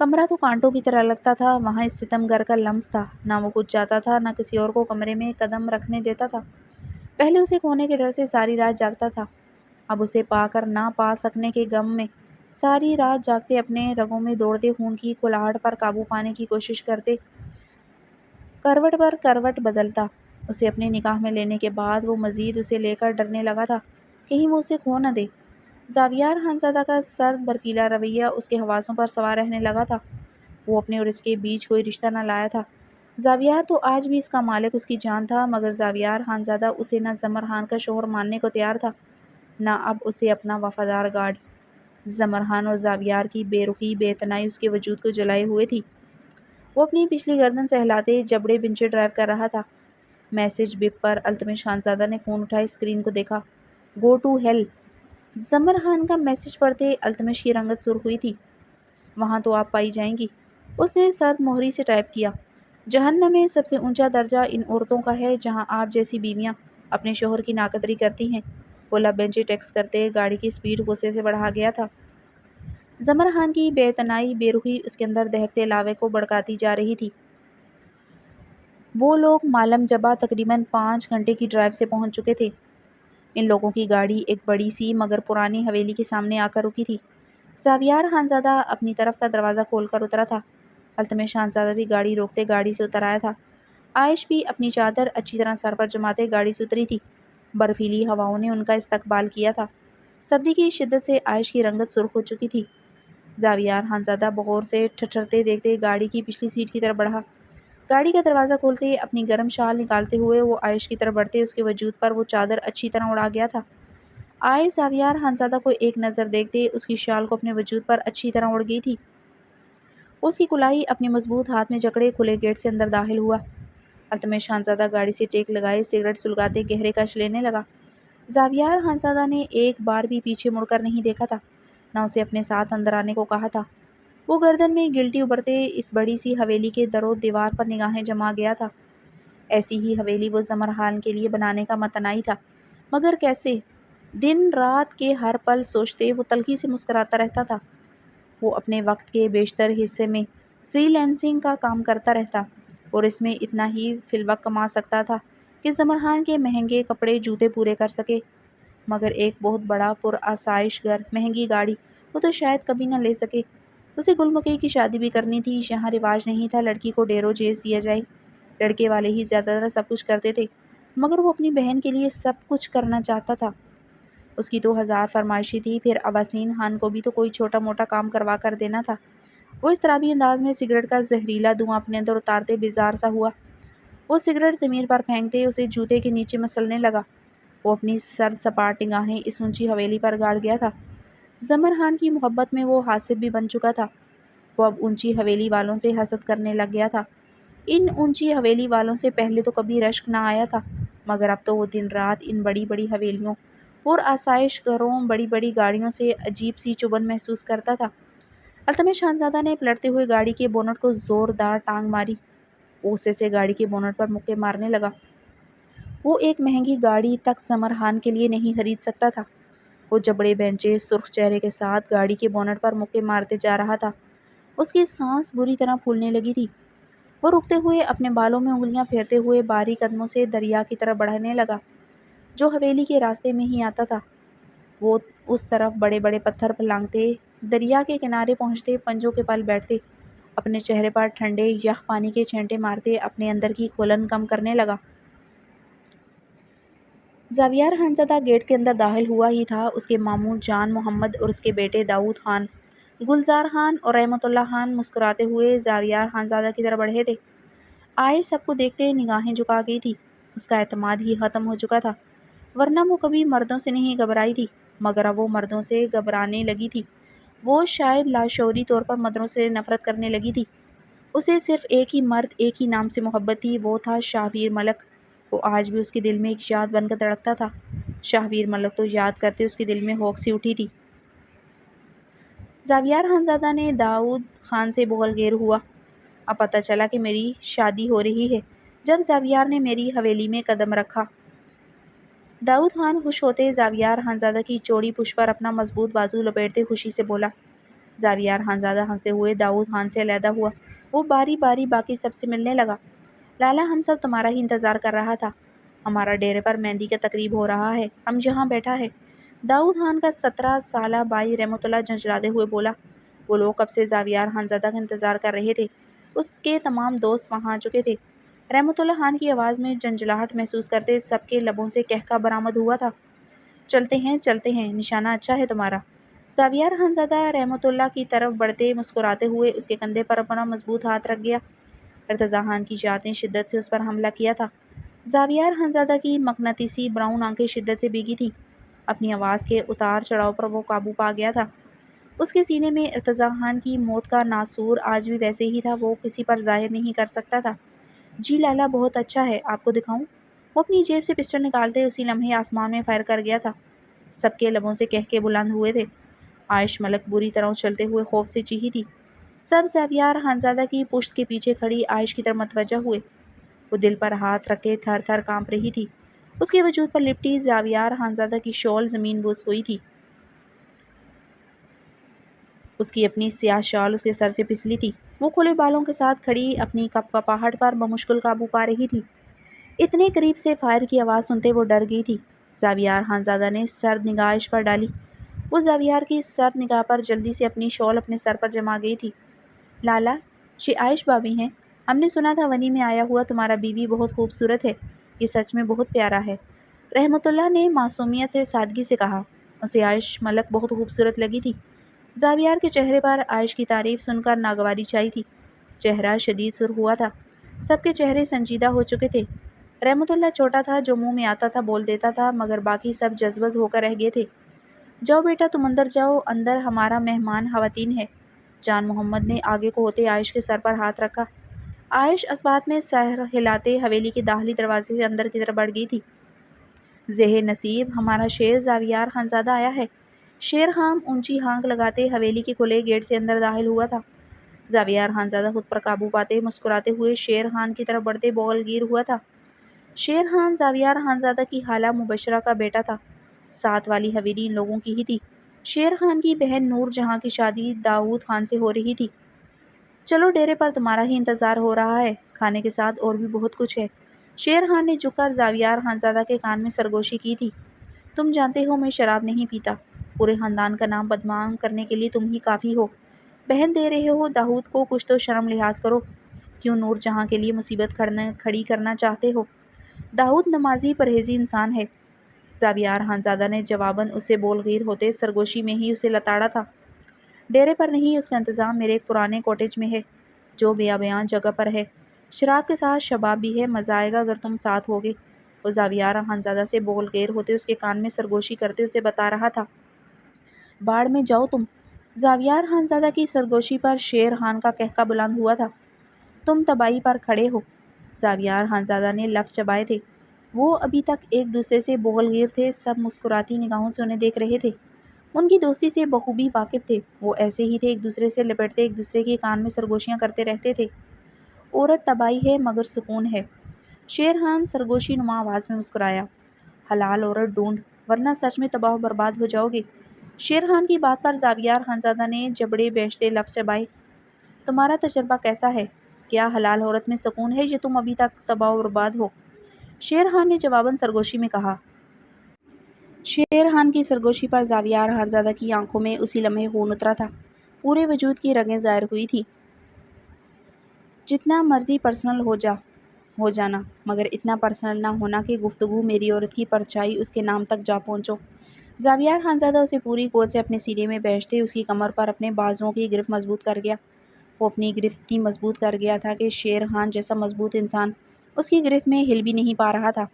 کمرہ تو کانٹوں کی طرح لگتا تھا، وہاں اس ستم گر کا لمس تھا۔ نہ وہ کچھ جاتا تھا، نہ کسی اور کو کمرے میں قدم رکھنے دیتا تھا۔ پہلے اسے کھونے کے ڈر سے ساری رات جاگتا تھا، اب اسے پا کر نہ پا سکنے کے غم میں ساری رات جاگتے اپنے رگوں میں دوڑتے خون کی کھلاہٹ پر قابو پانے کی کوشش کرتے، کروٹ پر کروٹ بدلتا۔ اسے اپنے نکاح میں لینے کے بعد وہ مزید اسے لے کر ڈرنے لگا تھا، کہیں وہ اسے کھو نہ دے۔ زاویار خانزادہ کا سرد برفیلا رویہ اس کے حواسوں پر سوار رہنے لگا تھا۔ وہ اپنے اور اس کے بیچ کوئی رشتہ نہ لایا تھا۔ زاویار تو آج بھی اس کا مالک اس کی جان تھا، مگر زاویار خانزادہ اسے نہ زمر خان کا شوہر ماننے کو تیار تھا، نہ اب اسے اپنا وفادار گارڈ۔ زمر خان اور زاویار کی بے رخی بے اعتنائی اس کے وجود کو جلائے ہوئے تھی۔ وہ اپنی پچھلی گردن سہلاتے جبڑے بنچے ڈرائیو کر رہا تھا۔ میسج بپ پر التمش خانزادہ نے فون اٹھائے، اسکرین کو دیکھا۔ Go to hell. Zamar Khan کا میسج پڑھتے التمش کی رنگت سرخ ہوئی تھی۔ وہاں تو آپ پائی جائیں گی۔ اس نے سرد مہری سے ٹائپ کیا۔ جہنم میں سب سے اونچا درجہ ان عورتوں کا ہے جہاں آپ جیسی بیویاں اپنے شوہر کی ناقدری کرتی ہیں۔ وہ لب بینچے ٹیکسٹ کرتے گاڑی کی سپیڈ غصے سے بڑھا گیا تھا۔ زمر خان کی بے اعتنائی بے رخی اس کے اندر دہکتے لاوے کو بھڑکاتی جا رہی تھی۔ وہ لوگ مالم جبہ تقریباً 5 گھنٹے کی ڈرائیو سے پہنچ چکے تھے۔ ان لوگوں کی گاڑی ایک بڑی سی مگر پرانی حویلی کے سامنے آ کر رکی تھی۔ زاویار خانزادہ اپنی طرف کا دروازہ کھول کر اترا تھا۔ التمش خانزادہ بھی گاڑی روکتے گاڑی سے اتر آیا تھا۔ عائش بھی اپنی چادر اچھی طرح سر پر جماتے گاڑی سے اتری تھی۔ برفیلی ہواؤں نے ان کا استقبال کیا تھا۔ سردی کی شدت سے عائش کی رنگت سرخ ہو چکی تھی۔ زاویار خانزادہ بغور سے ٹھٹھرتے دیکھتے گاڑی کی پچھلی سیٹ کی طرف بڑھا۔ گاڑی کا دروازہ کھولتے اپنی گرم شال نکالتے ہوئے وہ عائش کی طرف بڑھتے اس کے وجود پر وہ چادر اچھی طرح اڑا گیا تھا۔ عائش زاویار خانزادہ کو ایک نظر دیکھتے اس کی شال کو اپنے وجود پر اچھی طرح اڑ گئی تھی۔ اس کی کلائی اپنے مضبوط ہاتھ میں جکڑے کھلے گیٹ سے اندر داخل ہوا۔ التمش خانزادہ گاڑی سے ٹیک لگائے سگریٹ سلگاتے گہرے کش لینے لگا۔ زاویار خانزادہ نے ایک بار بھی پیچھے مڑ کر نہیں دیکھا تھا، نہ اسے اپنے ساتھ اندر آنے کو کہا تھا۔ وہ گردن میں گلٹی ابھرتے اس بڑی سی حویلی کے در و دیوار پر نگاہیں جما گیا تھا۔ ایسی ہی حویلی وہ زمر خان کے لیے بنانے کا متنائی تھا، مگر کیسے؟ دن رات کے ہر پل سوچتے وہ تلخی سے مسکراتا رہتا تھا۔ وہ اپنے وقت کے بیشتر حصے میں فری لینسنگ کا کام کرتا رہتا اور اس میں اتنا ہی فی الوقت کما سکتا تھا کہ زمرحان کے مہنگے کپڑے جوتے پورے کر سکے، مگر ایک بہت بڑا پرآسائش گھر، مہنگی گاڑی وہ تو شاید کبھی نہ لے سکے۔ اسے گل مکئی کی شادی بھی کرنی تھی۔ یہاں رواج نہیں تھا لڑکی کو ڈیرو جیز دیا جائے، لڑکے والے ہی زیادہ تر سب کچھ کرتے تھے، مگر وہ اپنی بہن کے لیے سب کچھ کرنا چاہتا تھا۔ اس کی تو ہزار فرمائشیں تھی، پھر اباسین خان کو بھی تو کوئی چھوٹا موٹا کام کروا کر دینا تھا۔ وہ اس طرح بھی انداز میں سگریٹ کا زہریلا دھواں اپنے اندر اتارتے بیزار سا ہوا۔ وہ سگریٹ زمین پر پھینکتے اسے جوتے کے نیچے مسلنے لگا۔ وہ اپنی سرد سپاٹ نگاہیں اس اونچی حویلی پر گاڑ گیا تھا۔ زمرحان کی محبت میں وہ حاسد بھی بن چکا تھا۔ وہ اب اونچی حویلی والوں سے حسد کرنے لگ گیا تھا۔ ان اونچی حویلی والوں سے پہلے تو کبھی رشک نہ آیا تھا، مگر اب تو وہ دن رات ان بڑی بڑی حویلیوں، پرآسائش گھروں، بڑی بڑی گاڑیوں سے عجیب سی چبھن محسوس کرتا تھا۔ التمش خانزادہ نے پلٹتے ہوئے گاڑی کے بونٹ کو زوردار ٹانگ ماری۔ وہ غصے سے گاڑی کے بونٹ پر مکے مارنے لگا۔ وہ ایک مہنگی گاڑی تک زمرحان کے لیے نہیں خرید سکتا تھا۔ وہ جبڑے بھینچے سرخ چہرے کے ساتھ گاڑی کے بونٹ پر مکے مارتے جا رہا تھا۔ اس کی سانس بری طرح پھولنے لگی تھی۔ وہ رکتے ہوئے اپنے بالوں میں انگلیاں پھیرتے ہوئے باریک قدموں سے دریا کی طرف بڑھنے لگا جو حویلی کے راستے میں ہی آتا تھا۔ وہ اس طرف بڑے بڑے پتھر پھلانگتے، دریا کے کنارے پہنچتے، پنجوں کے پل بیٹھتے، اپنے چہرے پر ٹھنڈے یخ پانی کے چھینٹے مارتے اپنے اندر کی کھولن کم کرنے لگا۔ زاویار خانزادہ گیٹ کے اندر داخل ہوا ہی تھا۔ اس کے ماموں جان محمد اور اس کے بیٹے داؤد خان، گلزار خان اور رحمت اللہ خان مسکراتے ہوئے زاویار خانزادہ کی طرف بڑھے تھے۔ عائش سب کو دیکھتے نگاہیں جھکا گئی تھی۔ اس کا اعتماد ہی ختم ہو چکا تھا، ورنہ وہ کبھی مردوں سے نہیں گھبرائی تھی، مگر اب وہ مردوں سے گھبرانے لگی تھی۔ وہ شاید لاشعوری طور پر مردوں سے نفرت کرنے لگی تھی۔ اسے صرف ایک ہی مرد، ایک ہی نام سے محبت تھی، وہ تھا شاہویر ملک۔ وہ آج بھی اس کے دل میں ایک یاد بن کر دھڑکتا تھا۔ شاہویر ملک تو یاد کرتے اس کے دل میں ہوک سی اٹھی تھی۔ زاویار خانزادہ نے داؤد خان سے بغل ہوا۔ اب پتہ چلا کہ میری شادی ہو رہی ہے۔ جب زاویار نے میری حویلی میں قدم رکھا۔ داؤد خان خوش ہوتے زاویار خانزادہ کی چوڑی پشت پر اپنا مضبوط بازو لپیٹتے خوشی سے بولا۔ زاویار خانزادہ ہنستے ہوئے داؤد خان سے علیحدہ ہوا۔ وہ باری باری باقی سب سے ملنے لگا۔ لالا، ہم سب تمہارا ہی انتظار کر رہا تھا۔ ہمارا ڈیرے پر مہندی کا تقریب ہو رہا ہے، ہم یہاں بیٹھا ہے۔ داؤد خان کا 17 سالہ بھائی رحمت اللہ جھنجھلاتے ہوئے بولا۔ وہ لوگ کب سے زاویار خانزادہ کا انتظار کر رہے تھے۔ اس کے تمام دوست وہاں آ چکے تھے۔ رحمت اللہ خان کی آواز میں جھنجھلاہٹ محسوس کرتے سب کے لبوں سے قہقہ برآمد ہوا تھا۔ چلتے ہیں، نشانہ اچھا ہے تمہارا۔ زاویار خانزادہ رحمت اللہ کی طرف بڑھتے مسکراتے ہوئے اس کے کندھے پر اپنا مضبوط ہاتھ رکھ گیا۔ ارتضیٰ خان کی ذات نے شدت سے اس پر حملہ کیا تھا۔ زاویار خانزادہ کی مقناطیسی براؤن آنکھیں شدت سے بھیگی تھیں۔ اپنی آواز کے اتار چڑھاؤ پر وہ قابو پا گیا تھا۔ اس کے سینے میں ارتضیٰ خان کی موت کا ناسور آج بھی ویسے ہی تھا، وہ کسی پر ظاہر نہیں کر سکتا تھا۔ جی لالا، بہت اچھا ہے، آپ کو دکھاؤں؟ وہ اپنی جیب سے پسٹل نکالتے اسی لمحے آسمان میں فائر کر گیا تھا۔ سب کے لبوں سے قہقہے بلند ہوئے تھے۔ عائش ملک بری طرح اچھلتے ہوئے خوف سے چیخی تھی۔ سب زاویار خانزادہ کی پشت کے پیچھے کھڑی عائش کی طرف متوجہ ہوئے۔ وہ دل پر ہاتھ رکھے تھر تھر کانپ رہی تھی۔ اس کے وجود پر لپٹی زاویار خانزادہ کی شال زمین بوس ہوئی تھی۔ اس کی اپنی سیاہ شال اس کے سر سے پھسلی تھی۔ وہ کھلے بالوں کے ساتھ کھڑی اپنی کپکپاہٹ پر بمشکل قابو پا رہی تھی۔ اتنے قریب سے فائر کی آواز سنتے وہ ڈر گئی تھی۔ زاویار خانزادہ نے سرد نگاہ عائش پر ڈالی۔ وہ زاویار کی سرد نگاہ پر جلدی سے اپنی شال اپنے سر پر جما گئی تھی۔ لالا، یہ عائش بھابی ہیں۔ ہم نے سنا تھا ونی میں آیا ہوا تمہارا بیوی بہت خوبصورت ہے۔ یہ سچ میں بہت پیارا ہے۔ رحمت اللہ نے معصومیت سے سادگی سے کہا۔ اسے عائش ملک بہت خوبصورت لگی تھی۔ زاویار کے چہرے پر عائش کی تعریف سن کر ناگواری چھائی تھی۔ چہرہ شدید سرخ ہوا تھا۔ سب کے چہرے سنجیدہ ہو چکے تھے۔ رحمت اللہ چھوٹا تھا، جو منہ میں آتا تھا بول دیتا تھا، مگر باقی سب جذبز ہو کر رہ گئے تھے۔ جاؤ بیٹا، تم اندر جاؤ، اندر ہمارا مہمان خواتین ہے۔ جان محمد نے آگے کو ہوتے عائش کے سر پر ہاتھ رکھا۔ عائش اسبات میں سر ہلاتے حویلی کے داخلی دروازے سے اندر کی طرف بڑھ گئی تھی۔ زہ نصیب، ہمارا شیر زاویار خانزادہ آیا ہے۔ شیر خان اونچی ہانک لگاتے حویلی کے کھلے گیٹ سے اندر داخل ہوا تھا۔ زاویار خانزادہ خود پر قابو پاتے مسکراتے ہوئے شیر خان کی طرف بڑھتے بغل گیر ہوا تھا۔ شیر خان زاویار خانزادہ کی خالہ مبشرہ کا بیٹا تھا۔ ساتھ والی حویلی ان لوگوں کی ہی تھی۔ شیر خان کی بہن نور جہاں کی شادی داؤد خان سے ہو رہی تھی۔ چلو ڈیرے پر تمہارا ہی انتظار ہو رہا ہے، کھانے کے ساتھ اور بھی بہت کچھ ہے۔ شیر خان نے جھک کر زاویار خانزادہ کے کان میں سرگوشی کی تھی۔ تم جانتے ہو میں شراب نہیں پیتا، پورے خاندان کا نام بدنام کرنے کے لیے تم ہی کافی ہو۔ بہن دے رہے ہو داؤد کو، کچھ تو شرم لحاظ کرو، کیوں نور جہاں کے لیے مصیبت کھڑی کرنا چاہتے ہو؟ داؤد نمازی پرہیزی انسان ہے، زاویار خانزادہ نے جواباً اس سے بولغیر ہوتے سرگوشی میں ہی اسے لتاڑا تھا۔ ڈیرے پر نہیں، اس کا انتظام میرے ایک پرانے کوٹیج میں ہے جو بیابیان جگہ پر ہے۔ شراب کے ساتھ شباب بھی ہے، مزہ آئے گا اگر تم ساتھ ہوگے۔ وہ زاویار خانزادہ سے بولغیر ہوتے اس کے کان میں سرگوشی کرتے اسے بتا رہا تھا۔ باڑ میں جاؤ تم۔ زاویار خانزادہ کی سرگوشی پر شیر خان کا قہقہ بلند ہوا تھا۔ تم تباہی پر کھڑے ہو۔ زاویار خانزادہ نے لفظ چبائے تھے۔ وہ ابھی تک ایک دوسرے سے بغلگیر تھے، سب مسکراتی نگاہوں سے انہیں دیکھ رہے تھے، ان کی دوستی سے بخوبی واقف تھے۔ وہ ایسے ہی تھے، ایک دوسرے سے لپٹتے ایک دوسرے کے کان میں سرگوشیاں کرتے رہتے تھے۔ عورت تباہی ہے مگر سکون ہے، شیر خان سرگوشی نما آواز میں مسکرایا۔ حلال عورت ڈھونڈ ورنہ سچ میں تباہ و برباد ہو جاؤ گے۔ شیر خان کی بات پر زاویار خانزادہ نے جبڑے بیچتے لفظ چبائے۔ تمہارا تجربہ کیسا ہے؟ کیا حلال عورت میں سکون ہے یا تم ابھی تک تباہ و برباد ہو؟ شیر خان نے جواباً سرگوشی میں کہا۔ شیر خان کی سرگوشی پر زاویار خانزادہ کی آنکھوں میں اسی لمحے خون اترا تھا، پورے وجود کی رگیں ظاہر ہوئی تھی۔ جتنا مرضی پرسنل ہو جانا، مگر اتنا پرسنل نہ ہونا کہ گفتگو میری عورت کی پرچھائی اس کے نام تک جا پہنچو۔ زاویار خانزادہ اسے پوری قوت سے اپنے سینے میں بیٹھتے اس کی کمر پر اپنے بازوؤں کی گرفت مضبوط کر گیا۔ وہ اپنی گرفت اتنی مضبوط کر گیا تھا کہ شیر خان جیسا مضبوط انسان اس کی گرفت میں ہل بھی نہیں پا رہا تھا۔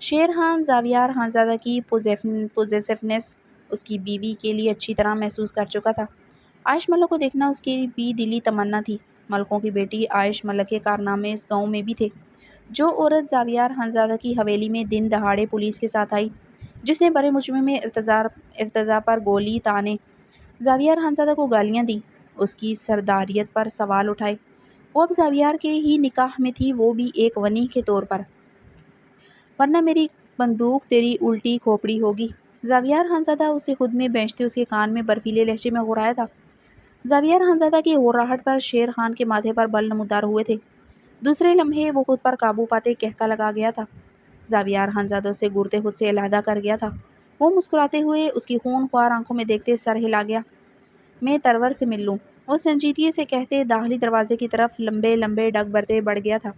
شیر خان زاویار خانزادہ کی پوزیسیونیس اس کی بیوی کے لیے اچھی طرح محسوس کر چکا تھا۔ عائش ملک کو دیکھنا اس کی بھی دلی تمنا تھی۔ ملکوں کی بیٹی عائش ملک کے کارنامے اس گاؤں میں بھی تھے۔ جو عورت زاویار خانزادہ کی حویلی میں دن دہاڑے پولیس کے ساتھ آئی، جس نے بڑے مجمع میں ارتضا پر گولی تانے، زاویار خانزادہ کو گالیاں دیں، اس کی سرداریت پر سوال اٹھائے، وہ اب زاویار کے ہی نکاح میں تھی، وہ بھی ایک ونی کے طور پر۔ ورنہ میری بندوق تیری الٹی کھوپڑی ہوگی۔ زاویار خانزادہ اسے خود میں بینچتے اس کے کان میں برفیلے لہجے میں غرایا تھا۔ زاویار خانزادہ کی غراہٹ پر شیر خان کے ماتھے پر بل نمودار ہوئے تھے۔ دوسرے لمحے وہ خود پر قابو پاتے قہقہ لگا گیا تھا۔ زاویار خانزادہ اسے گورتے خود سے علیحدہ کر گیا تھا۔ وہ مسکراتے ہوئے اس کی خون خوار آنکھوں میں دیکھتے سر ہلا گیا۔ میں ترور سے مل لوں، وہ سنجیدگی سے کہتے داخلی دروازے کی طرف لمبے لمبے ڈگ برتے بڑھ گیا تھا۔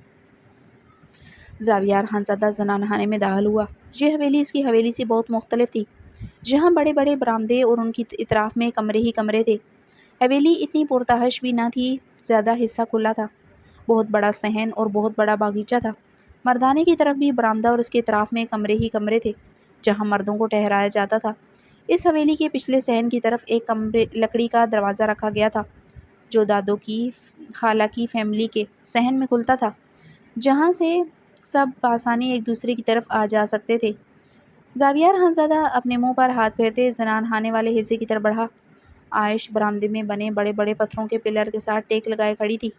زاویار خانزادہ زنانہ خانے میں داخل ہوا۔ یہ حویلی اس کی حویلی سے بہت مختلف تھی، جہاں بڑے بڑے برآمدے اور ان کی اطراف میں کمرے ہی کمرے تھے۔ حویلی اتنی پرتحش بھی نہ تھی، زیادہ حصہ کھلا تھا۔ بہت بڑا صحن اور بہت بڑا باغیچہ تھا۔ مردانے کی طرف بھی برآمدہ اور اس کے اطراف میں کمرے ہی کمرے تھے جہاں مردوں کو ٹھہرایا جاتا تھا۔ اس حویلی کے پچھلے صحن کی طرف ایک لکڑی کا دروازہ رکھا گیا تھا جو دادوں کی خالہ کی فیملی کے صحن میں کھلتا تھا، جہاں سے سب بآسانی ایک دوسرے کی طرف آ جا سکتے تھے۔ زاویار خانزادہ اپنے منہ پر ہاتھ پھیرتے زنان خانے والے حصے کی طرف بڑھا۔ عائش برآمدے میں بنے بڑے بڑے پتھروں کے پلر کے ساتھ ٹیک لگائے کھڑی تھی۔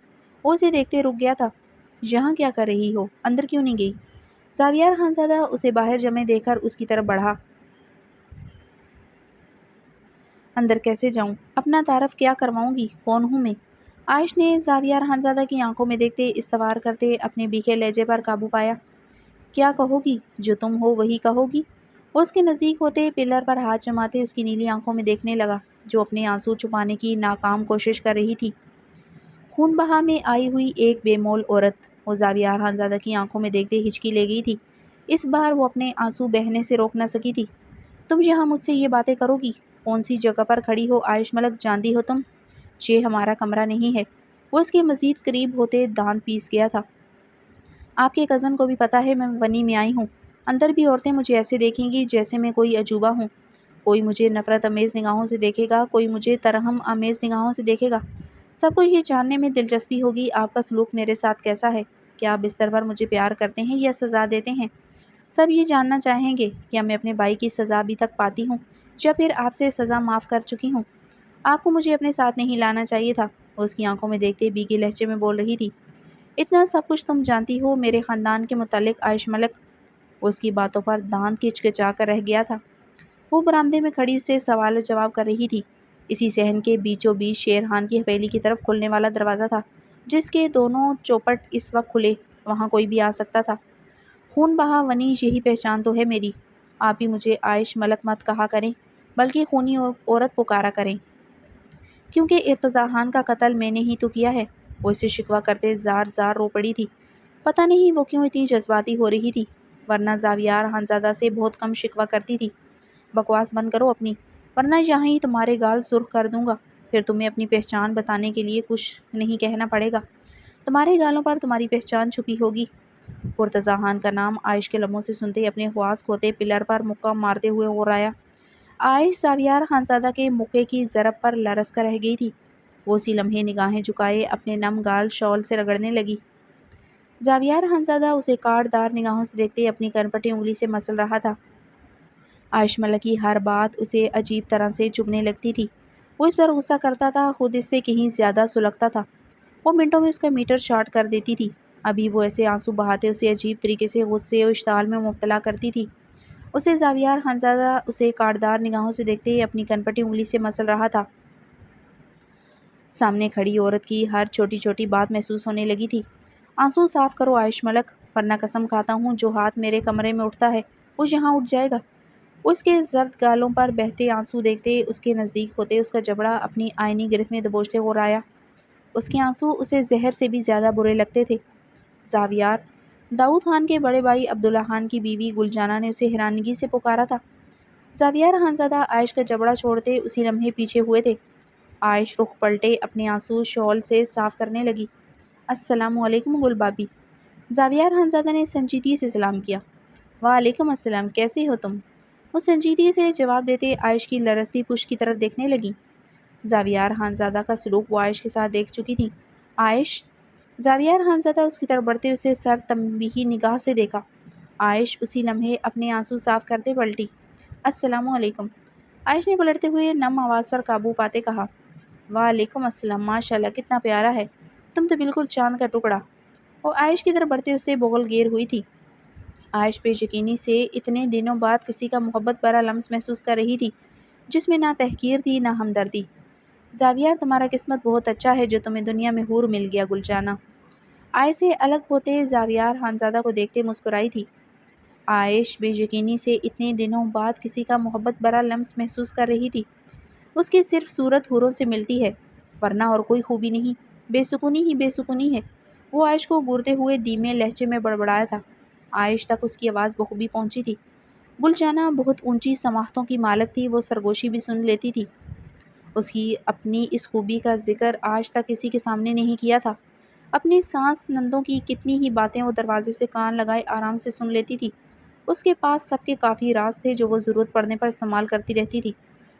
وہ اسے دیکھتے رک گیا تھا۔ یہاں کیا کر رہی ہو؟ اندر کیوں نہیں گئی؟ زاویار خانزادہ اسے باہر جمے دیکھ کر اس کی طرف بڑھا۔ اندر کیسے جاؤں؟ اپنا تعارف کیا کرواؤں گی؟ کون ہوں میں؟ عائش نے زاویار خانزادہ کی آنکھوں میں دیکھتے استوار کرتے اپنے بیکھے لہجے پر قابو پایا۔ کیا کہو گی؟ جو تم ہو وہی کہو گی۔ وہ اس کے نزدیک ہوتے پلر پر ہاتھ جماتے اس کی نیلی آنکھوں میں دیکھنے لگا جو اپنے آنسو چھپانے کی ناکام کوشش کر رہی تھی۔ خون بہا میں آئی ہوئی ایک بے مول عورت وہ زاویار خانزادہ کی آنکھوں میں دیکھتے ہچکی لے گئی تھی۔ اس بار وہ اپنے آنسو بہنے سے روک نہ سکی تھی۔ تم یہاں مجھ سے یہ باتیں کرو گی؟ کون سی جگہ پر کھڑی ہو عائش ملک؟ جانتی ہو تم یہ ہمارا کمرہ نہیں ہے؟ وہ اس کے مزید قریب ہوتے دانت پیس گیا تھا۔ آپ کے کزن کو بھی پتا ہے میں ونی میں آئی ہوں۔ اندر بھی عورتیں مجھے ایسے دیکھیں گی جیسے میں کوئی عجوبہ ہوں۔ کوئی مجھے نفرت آمیز نگاہوں سے دیکھے گا، کوئی مجھے ترحم آمیز نگاہوں سے دیکھے گا۔ سب کو یہ جاننے میں دلچسپی ہوگی آپ کا سلوک میرے ساتھ کیسا ہے۔ کیا آپ بستر پر مجھے پیار کرتے ہیں یا سزا دیتے ہیں؟ سب یہ جاننا چاہیں گے کیا میں اپنے بھائی کی سزا ابھی تک پاتی ہوں یا پھر آپ سے سزا معاف کر چکی ہوں۔ آپ کو مجھے اپنے ساتھ نہیں لانا چاہیے تھا، وہ اس کی آنکھوں میں دیکھتے بیگے لہجے میں بول رہی تھی۔ اتنا سب کچھ تم جانتی ہو میرے خاندان کے متعلق عائش ملک؟ وہ اس کی باتوں پر دانت کچکچا کر رہ گیا تھا۔ وہ برآمدے میں کھڑی اس سے سوال و جواب کر رہی تھی۔ اسی صحن کے بیچوں بیچ شیر خان کی حویلی کی طرف کھلنے والا دروازہ تھا، جس کے دونوں چوپٹ اس وقت کھلے، وہاں کوئی بھی آ سکتا تھا۔ خون بہا ونی، یہی پہچان تو ہے میری۔ آپ ہی مجھے عائش ملک مت کہا کریں، بلکہ خونی عورت پکارا کریں، کیونکہ ارتضیٰ خان کا قتل میں نے ہی تو کیا ہے۔ وہ اسے شکوہ کرتے زار زار رو پڑی تھی۔ پتہ نہیں وہ کیوں اتنی جذباتی ہو رہی تھی، ورنہ زاویار خانزادہ سے بہت کم شکوہ کرتی تھی۔ بکواس بند کرو اپنی، ورنہ یہاں ہی تمہارے گال سرخ کر دوں گا، پھر تمہیں اپنی پہچان بتانے کے لیے کچھ نہیں کہنا پڑے گا۔ تمہارے گالوں پر تمہاری پہچان چھپی ہوگی۔ مرتضیٰ خان کا نام عائش کے لبوں سے سنتے ہی اپنے حواس کھوتے پلر پر مکہ مارتے ہوئے غرایا۔ عائش زاویار خانزادہ کے مکے کی ضرب پر لرز کر رہ گئی تھی۔ وہ اسی لمحے نگاہیں جھکائے اپنے نم گال شال سے رگڑنے لگی۔ زاویار خانزادہ اسے کاٹ دار نگاہوں سے دیکھتے اپنی کنپٹی انگلی سے مسل رہا تھا۔ عائش ملک کی ہر بات اسے عجیب طرح سے چبھنے لگتی تھی۔ وہ اس پر غصہ کرتا تھا، خود اس سے کہیں زیادہ سلگتا تھا۔ وہ منٹوں میں اس کا میٹر شارٹ کر دیتی تھی۔ ابھی وہ ایسے آنسو بہاتے اسے عجیب طریقے سے غصے و اشتعال میں مبتلا کرتی تھی۔ اسے زاویار خانزادہ اسے کاٹدار نگاہوں سے دیکھتے ہی اپنی کنپٹی انگلی سے مسل رہا تھا۔ سامنے کھڑی عورت کی ہر چھوٹی چھوٹی بات محسوس ہونے لگی تھی۔ آنسو صاف کرو عائش ملک، ورنہ قسم کھاتا ہوں جو ہاتھ میرے کمرے میں اٹھتا ہے وہ یہاں اٹھ جائے گا۔ اس کے زرد گالوں پر بہتے آنسو دیکھتے اس کے نزدیک ہوتے اس کا جبڑا اپنی آئینی گرفت میں دبوچتے غرایا۔ اس کے آنسو اسے زہر سے بھی زیادہ برے لگتے تھے۔ زاویار، داؤد خان کے بڑے بھائی عبداللہ خان کی بیوی گل جانہ نے اسے حیرانگی سے پکارا تھا۔ زاویار خانزادہ عائش کا جبڑا چھوڑتے اسی لمحے پیچھے ہوئے تھے۔ عائش رخ پلٹے اپنے آنسو شال سے صاف کرنے لگی۔ السلام علیکم گل بابی۔ زاویار خانزادہ نے سنجیدگی سے سلام کیا۔ وعلیکم السلام، کیسے ہو تم؟ وہ سنجیدگی سے جواب دیتے عائش کی لرزتی پشت کی طرف دیکھنے لگی۔ زاویار خانزادہ کا سلوک وہ عائش کے ساتھ دیکھ چکی تھی۔ عائش، زاویار خانزادہ اس کی طرف بڑھتے اسے سر تنبیہی نگاہ سے دیکھا۔ عائش اسی لمحے اپنے آنسو صاف کرتے پلٹی۔ السلام علیکم، عائش نے پلٹتے ہوئے نم آواز پر قابو پاتے کہا۔ وعلیکم السلام، ماشاءاللہ کتنا پیارا ہے، تم تو بالکل چاند کا ٹکڑا۔ وہ عائش کی طرف بڑھتے اسے بغل گیر ہوئی تھی۔ عائش بے یقینی سے اتنے دنوں بعد کسی کا محبت بھرا لمس محسوس کر رہی تھی، جس میں نہ تحقیر تھی نہ ہمدردی۔ زاویار، تمہارا قسمت بہت اچھا ہے جو تمہیں دنیا میں حور مل گیا گل جانہ۔ عائش سے الگ ہوتے زاویار خانزادہ کو دیکھتے مسکرائی تھی۔ عائش بے یقینی سے اتنے دنوں بعد کسی کا محبت بھرا لمس محسوس کر رہی تھی۔ اس کی صرف صورت حوروں سے ملتی ہے، ورنہ اور کوئی خوبی نہیں، بے سکونی ہی بے سکونی ہے۔ وہ عائش کو گورتے ہوئے دھیمے لہجے میں بڑبڑایا تھا۔ عائش تک اس کی آواز بخوبی پہنچی تھی۔ گل جانہ بہت اونچی سماعتوں کی مالک تھی، وہ سرگوشی بھی سن لیتی تھی۔ اس کی اپنی اس خوبی کا ذکر آج تک کسی کے سامنے نہیں کیا تھا۔ اپنی ساس نندوں کی کتنی ہی باتیں وہ دروازے سے کان لگائے آرام سے سن لیتی تھی۔ اس کے پاس سب کے کافی راز تھے جو وہ ضرورت پڑنے پر استعمال کرتی رہتی تھی،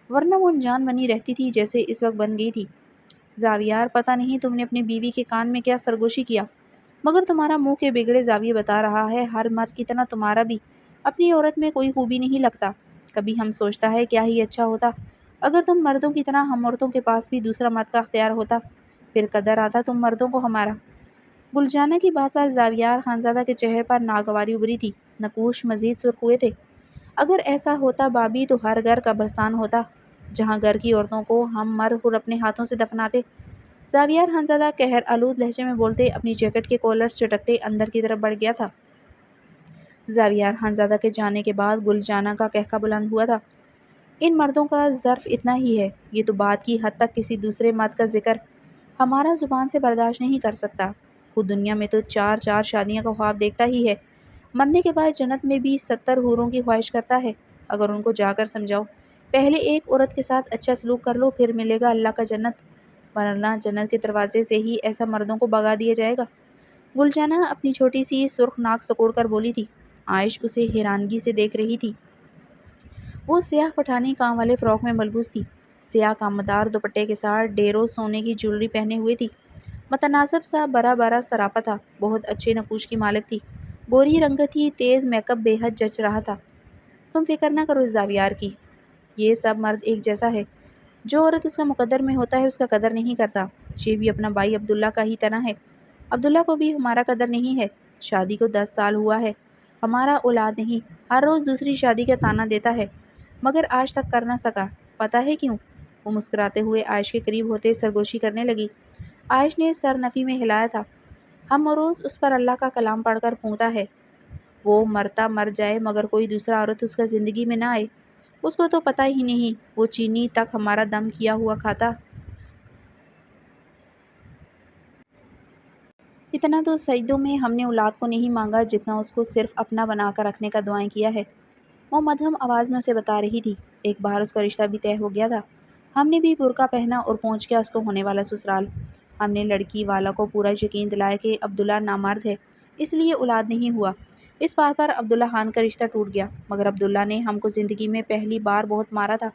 ورنہ وہ انجان بنی رہتی تھی جیسے اس وقت بن گئی تھی۔ زاویار، پتہ نہیں تم نے اپنی بیوی کے کان میں کیا سرگوشی کیا، مگر تمہارا منہ کے بگڑے زاویے بتا رہا ہے ہر مرد کی طرح تمہارا بھی اپنی عورت میں کوئی خوبی نہیں لگتا۔ کبھی ہم سوچتا ہے کیا ہی اچھا ہوتا اگر تم مردوں کی طرح ہم عورتوں کے پاس بھی دوسرا مرد کا اختیار ہوتا، پھر قدر آتا تم مردوں کو ہمارا۔ گل جانہ کی بات پر زاویار خانزادہ کے چہرے پر ناگواری ابھری تھی، نقوش مزید سرخ ہوئے تھے۔ اگر ایسا ہوتا بابی تو ہر گھر قبرستان ہوتا، جہاں گھر کی عورتوں کو ہم مرد خود اپنے ہاتھوں سے دفناتے۔ زاویار خانزادہ قہر آلود لہجے میں بولتے اپنی جیکٹ کے کالرز چٹکتے اندر کی طرف بڑھ گیا تھا۔ زاویار خانزادہ کے جانے کے بعد گل جانہ کا قہقہ بلند ہوا تھا۔ ان مردوں کا ظرف اتنا ہی ہے، یہ تو بات کی حد تک کسی دوسرے مرد کا ذکر ہمارا زبان سے برداشت نہیں کر سکتا۔ خود دنیا میں تو 4 شادیاں کا خواب دیکھتا ہی ہے، مرنے کے بعد جنت میں بھی 70 حوروں کی خواہش کرتا ہے۔ اگر ان کو جا کر سمجھاؤ پہلے ایک عورت کے ساتھ اچھا سلوک کر لو پھر ملے گا اللہ کا جنت، ورنہ جنت کے دروازے سے ہی ایسا مردوں کو بھگا دیا جائے گا۔ گل جانہ اپنی چھوٹی سی سرخ ناک سکوڑ کر بولی تھی۔ عائش اسے حیرانگی سے دیکھ رہی تھی۔ وہ سیاہ پٹھانی کام والے فراک میں ملبوس تھی، سیاہ کامدار دوپٹے کے ساتھ ڈھیروں سونے کی جیولری پہنے ہوئے تھی۔ متناسب سا بڑا بڑا سراپا تھا، بہت اچھے نقوش کی مالک تھی، گوری رنگت تھی، تیز میک اپ بے حد جچ رہا تھا۔ تم فکر نہ کرو زاویار کی، یہ سب مرد ایک جیسا ہے، جو عورت اس کا مقدر میں ہوتا ہے اس کا قدر نہیں کرتا۔ یہ بھی اپنا بھائی عبداللہ کا ہی طرح ہے، عبداللہ کو بھی ہمارا قدر نہیں ہے، شادی کو 10 سال ہوا ہے، ہمارا اولاد نہیں، ہر روز دوسری شادی کا طعنہ دیتا ہے، مگر آج تک کر نہ سکا۔ پتہ ہے کیوں؟ وہ مسکراتے ہوئے عائش کے قریب ہوتے سرگوشی کرنے لگی۔ عائش نے سر نفی میں ہلایا تھا۔ ہم روز اس پر اللہ کا کلام پڑھ کر پھونکتا ہے، وہ مرتا مر جائے مگر کوئی دوسرا عورت اس کا زندگی میں نہ آئے۔ اس کو تو پتہ ہی نہیں، وہ چینی تک ہمارا دم کیا ہوا کھاتا۔ اتنا تو سجدوں میں ہم نے اولاد کو نہیں مانگا جتنا اس کو صرف اپنا بنا کر رکھنے کا دعائیں کیا ہے۔ وہ مدھم آواز میں اسے بتا رہی تھی۔ ایک بار اس کا رشتہ بھی طے ہو گیا تھا۔ ہم نے بھی برقع پہنا اور پہنچ گیا اس کو ہونے والا سسرال۔ ہم نے لڑکی والا کو پورا یقین دلایا کہ عبداللہ نامرد ہے، اس لیے اولاد نہیں ہوا۔ اس بات پر عبداللہ خان کا رشتہ ٹوٹ گیا، مگر عبداللہ نے ہم کو زندگی میں پہلی بار بہت مارا تھا۔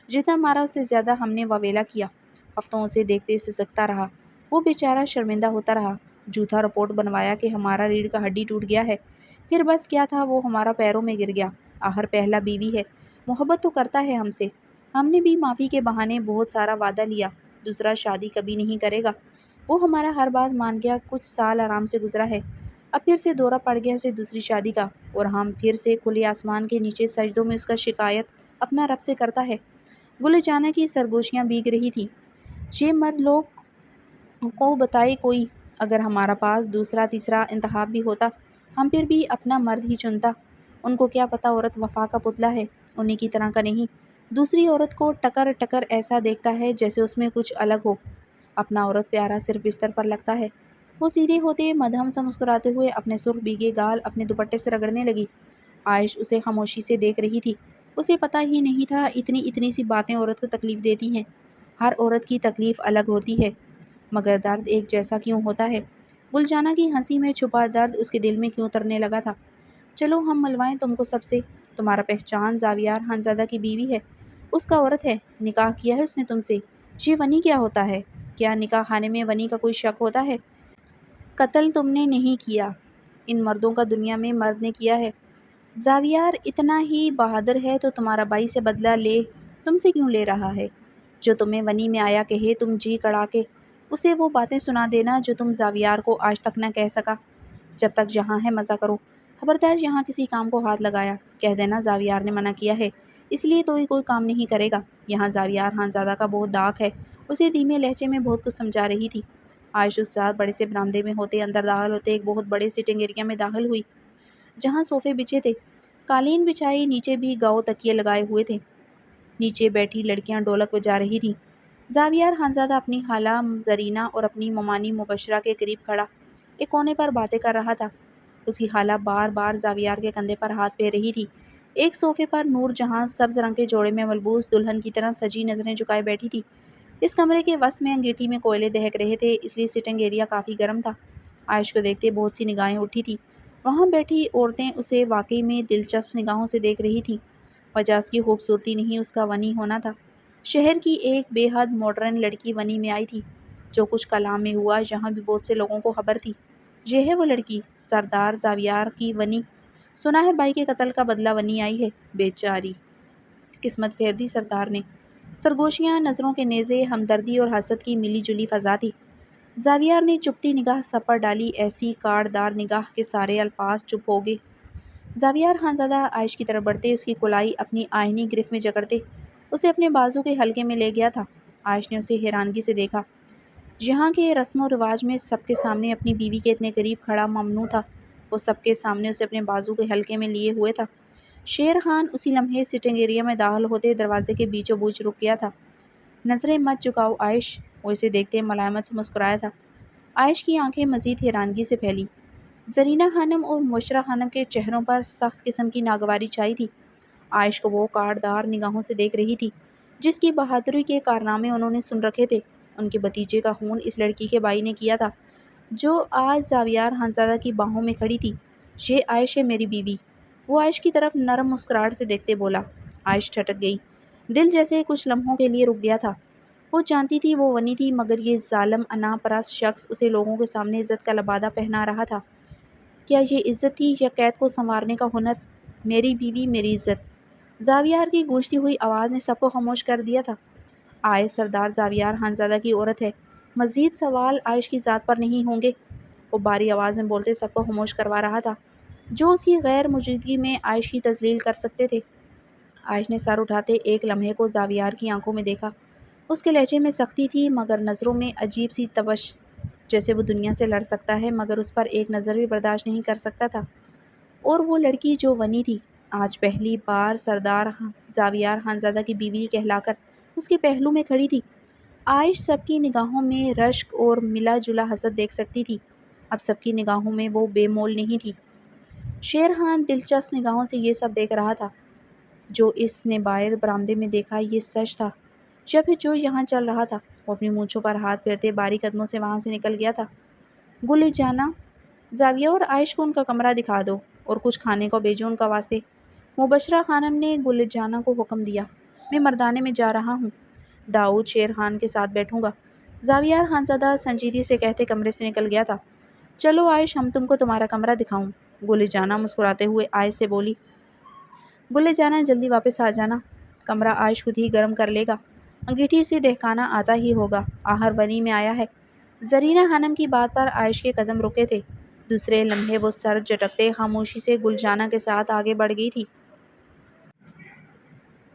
جتنا مارا اس سے زیادہ ہم نے واویلا کیا۔ ہفتوں اسے دیکھتے سسکتا رہا۔ وہ بیچارہ شرمندہ ہوتا رہا۔ جھوٹا رپورٹ بنوایا کہ ہمارا ریڑھ کا ہڈی ٹوٹ گیا ہے۔ پھر بس کیا تھا، وہ ہمارا پیروں میں گر گیا۔ آخر پہلا بیوی ہے، محبت تو کرتا ہے ہم سے۔ ہم نے بھی معافی کے بہانے بہت سارا وعدہ لیا، دوسرا شادی کبھی نہیں کرے گا۔ وہ ہمارا ہر بات مان گیا۔ کچھ سال آرام سے گزرا ہے، اب پھر سے دورہ پڑ گیا اسے دوسری شادی کا، اور ہم پھر سے کھلے آسمان کے نیچے سجدوں میں اس کا شکایت اپنا رب سے کرتا ہے۔ گل جانا کی سرگوشیاں بھیگ رہی تھی۔ یہ مرد لوگ کو بتائے کوئی، اگر ہمارا پاس دوسرا تیسرا انتخاب بھی ہوتا، ہم پھر بھی اپنا مرد ہی چنتا۔ ان کو کیا پتہ عورت وفا کا پتلا ہے، انہیں کی طرح کا نہیں۔ دوسری عورت کو ٹکر ٹکر ایسا دیکھتا ہے جیسے اس میں کچھ الگ ہو۔ اپنا عورت پیارا صرف بستر پر لگتا ہے۔ وہ سیدھے ہوتے مدھم سا مسکراتے ہوئے اپنے سرخ بھیگے گال اپنے دوپٹے سے رگڑنے لگی۔ عائش اسے خاموشی سے دیکھ رہی تھی۔ اسے پتہ ہی نہیں تھا اتنی سی باتیں عورت کو تکلیف دیتی ہیں۔ ہر عورت کی تکلیف الگ ہوتی ہے، مگر درد ایک جیسا کیوں ہوتا ہے؟ گل جانا کی ہنسی میں چھپا درد اس کے دل میں کیوں اترنے لگا تھا؟ چلو ہم ملوائیں تم کو سب سے۔ تمہارا پہچان زاویار خانزادہ کی بیوی ہے، اس کا عورت ہے، نکاح کیا ہے اس نے تم سے۔ یہ ونی کیا ہوتا ہے؟ کیا نکاح خانے میں ونی کا کوئی شک ہوتا ہے؟ قتل تم نے نہیں کیا، ان مردوں کا دنیا میں مرد نے کیا ہے۔ زاویار اتنا ہی بہادر ہے تو تمہارا بھائی سے بدلہ لے تم سے کیوں لے رہا ہے؟ جو تمہیں ونی میں آیا کہے تم جی کڑا کے اسے وہ باتیں سنا دینا جو تم زاویار کو آج تک نہ کہہ سکا۔ جب تک یہاں ہے مزہ کرو، خبردار یہاں کسی کام کو ہاتھ لگایا کہہ دینا زاویار نے منع کیا ہے، اس لیے تو کوئی کام نہیں کرے گا۔ یہاں زاویار خانزادہ کا بہت داغ ہے۔ اسے دھیمے لہجے میں بہت کچھ سمجھا رہی تھی۔ عائش اس رات بڑے سے برآمدے میں ہوتے اندر داخل ہوتے ایک بہت بڑے سٹنگ ایریا میں داخل ہوئی، جہاں صوفے بچھے تھے، قالین بچھائی، نیچے بھی گاؤ تکیے لگائے ہوئے تھے۔ نیچے بیٹھی لڑکیاں ڈھولک بجا رہی تھیں۔ زاویار خانزادہ اپنی خالہ زرینہ اور اپنی ممانی مبشرہ کے قریب کھڑا ایک کونے پر باتیں کر رہا تھا۔ اس کی خالہ بار بار زاویار کے کندھے پر ہاتھ پھیر رہی تھی۔ ایک صوفے پر نور جہاں سبز رنگ کے جوڑے میں ملبوس دلہن کی طرح سجی نظریں جھکائے بیٹھی تھی۔ اس کمرے کے وسط میں انگیٹھی میں کوئلے دہک رہے تھے، اس لیے سٹنگ ایریا کافی گرم تھا۔ عائش کو دیکھتے بہت سی نگاہیں اٹھی تھیں۔ وہاں بیٹھی عورتیں اسے واقعی میں دلچسپ نگاہوں سے دیکھ رہی تھیں۔ وجہ اس کی خوبصورتی نہیں، اس کا ونی ہونا تھا۔ شہر کی ایک بے حد ماڈرن لڑکی ونی میں آئی تھی۔ جو کچھ کلام میں ہوا یہاں بھی بہت سے لوگوں کو خبر تھی۔ یہ ہے وہ لڑکی، سردار زاویار کی ونی۔ سنا ہے بھائی کے قتل کا بدلہ ونی آئی ہے، بیچاری قسمت پھیر دی سردار نے۔ سرگوشیاں، نظروں کے نیزے، ہمدردی اور حسد کی ملی جلی فضا تھی۔ زاویار نے چپتی نگاہ سب پر ڈالی، ایسی کاڑدار نگاہ کے سارے الفاظ چپ ہو گئے۔ زاویار خانزادہ عائش کی طرف بڑھتے اس کی کلائی اپنی آئینی گرفت میں جکڑتے اسے اپنے بازو کے حلقے میں لے گیا تھا۔ عائش نے اسے حیرانگی سے دیکھا۔ یہاں کے رسم و رواج میں سب کے سامنے اپنی بیوی کے اتنے قریب کھڑا ممنوع تھا۔ وہ سب کے سامنے اسے اپنے بازو کے حلقے میں لیے ہوئے تھا۔ شیر خان اسی لمحے سٹنگ ایریا میں داخل ہوتے دروازے کے بیچوں بیچ رک گیا تھا۔ نظریں مت جھکاؤ عائش، وہ اسے دیکھتے ملائمت سے مسکرایا تھا۔ عائش کی آنکھیں مزید حیرانگی سے پھیلی۔ زرینہ خانم اور مبشرہ خانم کے چہروں پر سخت قسم کی ناگواری چھائی تھی۔ عائش کو وہ کاڑدار نگاہوں سے دیکھ رہی تھی، جس کی بہادری کے کارنامے انہوں نے سن رکھے تھے۔ ان کے بھتیجے کا خون اس لڑکی کے بھائی نے کیا تھا، جو آج زاویار خانزادہ کی باہوں میں کھڑی تھی۔ یہ عائش ہے میری بیوی، وہ عائش کی طرف نرم مسکراہٹ سے دیکھتے بولا۔ عائش ٹھٹک گئی، دل جیسے کچھ لمحوں کے لیے رک گیا تھا۔ وہ جانتی تھی وہ ونی تھی، مگر یہ ظالم انا پرست شخص اسے لوگوں کے سامنے عزت کا لبادہ پہنا رہا تھا۔ کیا یہ عزت تھی یا قید کو سنوارنے کا ہنر؟ میری بیوی، میری عزت، زاویار کی گونجتی ہوئی آواز نے سب کو خاموش کر دیا تھا۔ عائش سردار زاویار خانزادہ کی عورت ہے، مزید سوال عائش کی ذات پر نہیں ہوں گے۔ وہ باری آواز میں بولتے سب کو خاموش کروا رہا تھا، جو اس کی غیر موجودگی میں عائش کی تذلیل کر سکتے تھے۔ عائش نے سر اٹھاتے ایک لمحے کو زاویار کی آنکھوں میں دیکھا۔ اس کے لہجے میں سختی تھی مگر نظروں میں عجیب سی تپش، جیسے وہ دنیا سے لڑ سکتا ہے مگر اس پر ایک نظر بھی برداشت نہیں کر سکتا تھا۔ اور وہ لڑکی جو ونی تھی، آج پہلی بار سردار زاویار خانزادہ کی بیوی کہلا کر اس کے پہلو میں کھڑی تھی۔ عائش سب کی نگاہوں میں رشک اور ملا جلا حسد دیکھ سکتی تھی، اب سب کی نگاہوں میں وہ بے مول نہیں تھی۔ شیر خان دلچسپ نگاہوں سے یہ سب دیکھ رہا تھا۔ جو اس نے باہر برآمدے میں دیکھا یہ سچ تھا، یا پھر جو یہاں چل رہا تھا۔ وہ اپنی مونچھوں پر ہاتھ پھیرتے باری قدموں سے وہاں سے نکل گیا تھا۔ گل جانا، زاویہ اور عائش کو ان کا کمرہ دکھا دو اور کچھ کھانے کو بھیجو ان کا واسطے۔ مبشرہ خانم نے گل جانا کو حکم دیا۔ میں مردانے میں جا رہا ہوں، داؤد شیر خان کے ساتھ بیٹھوں گا، زاویار خانزادہ سنجیدگی سے کہتے کمرے سے نکل گیا تھا۔ چلو عائش، ہم تم کو تمہارا کمرہ دکھاؤں، گل جانا مسکراتے ہوئے عائش سے بولی۔ گل جانا، جلدی واپس آ جانا، کمرہ عائش خود ہی گرم کر لے گا، انگیٹھی اسے دہکانا آتا ہی ہوگا، آخر ونی میں آیا ہے۔ زرینہ خانم کی بات پر عائش کے قدم رکے تھے، دوسرے لمحے وہ سر جھٹکتے خاموشی سے گل جانا کے ساتھ آگے بڑھ گئی تھی۔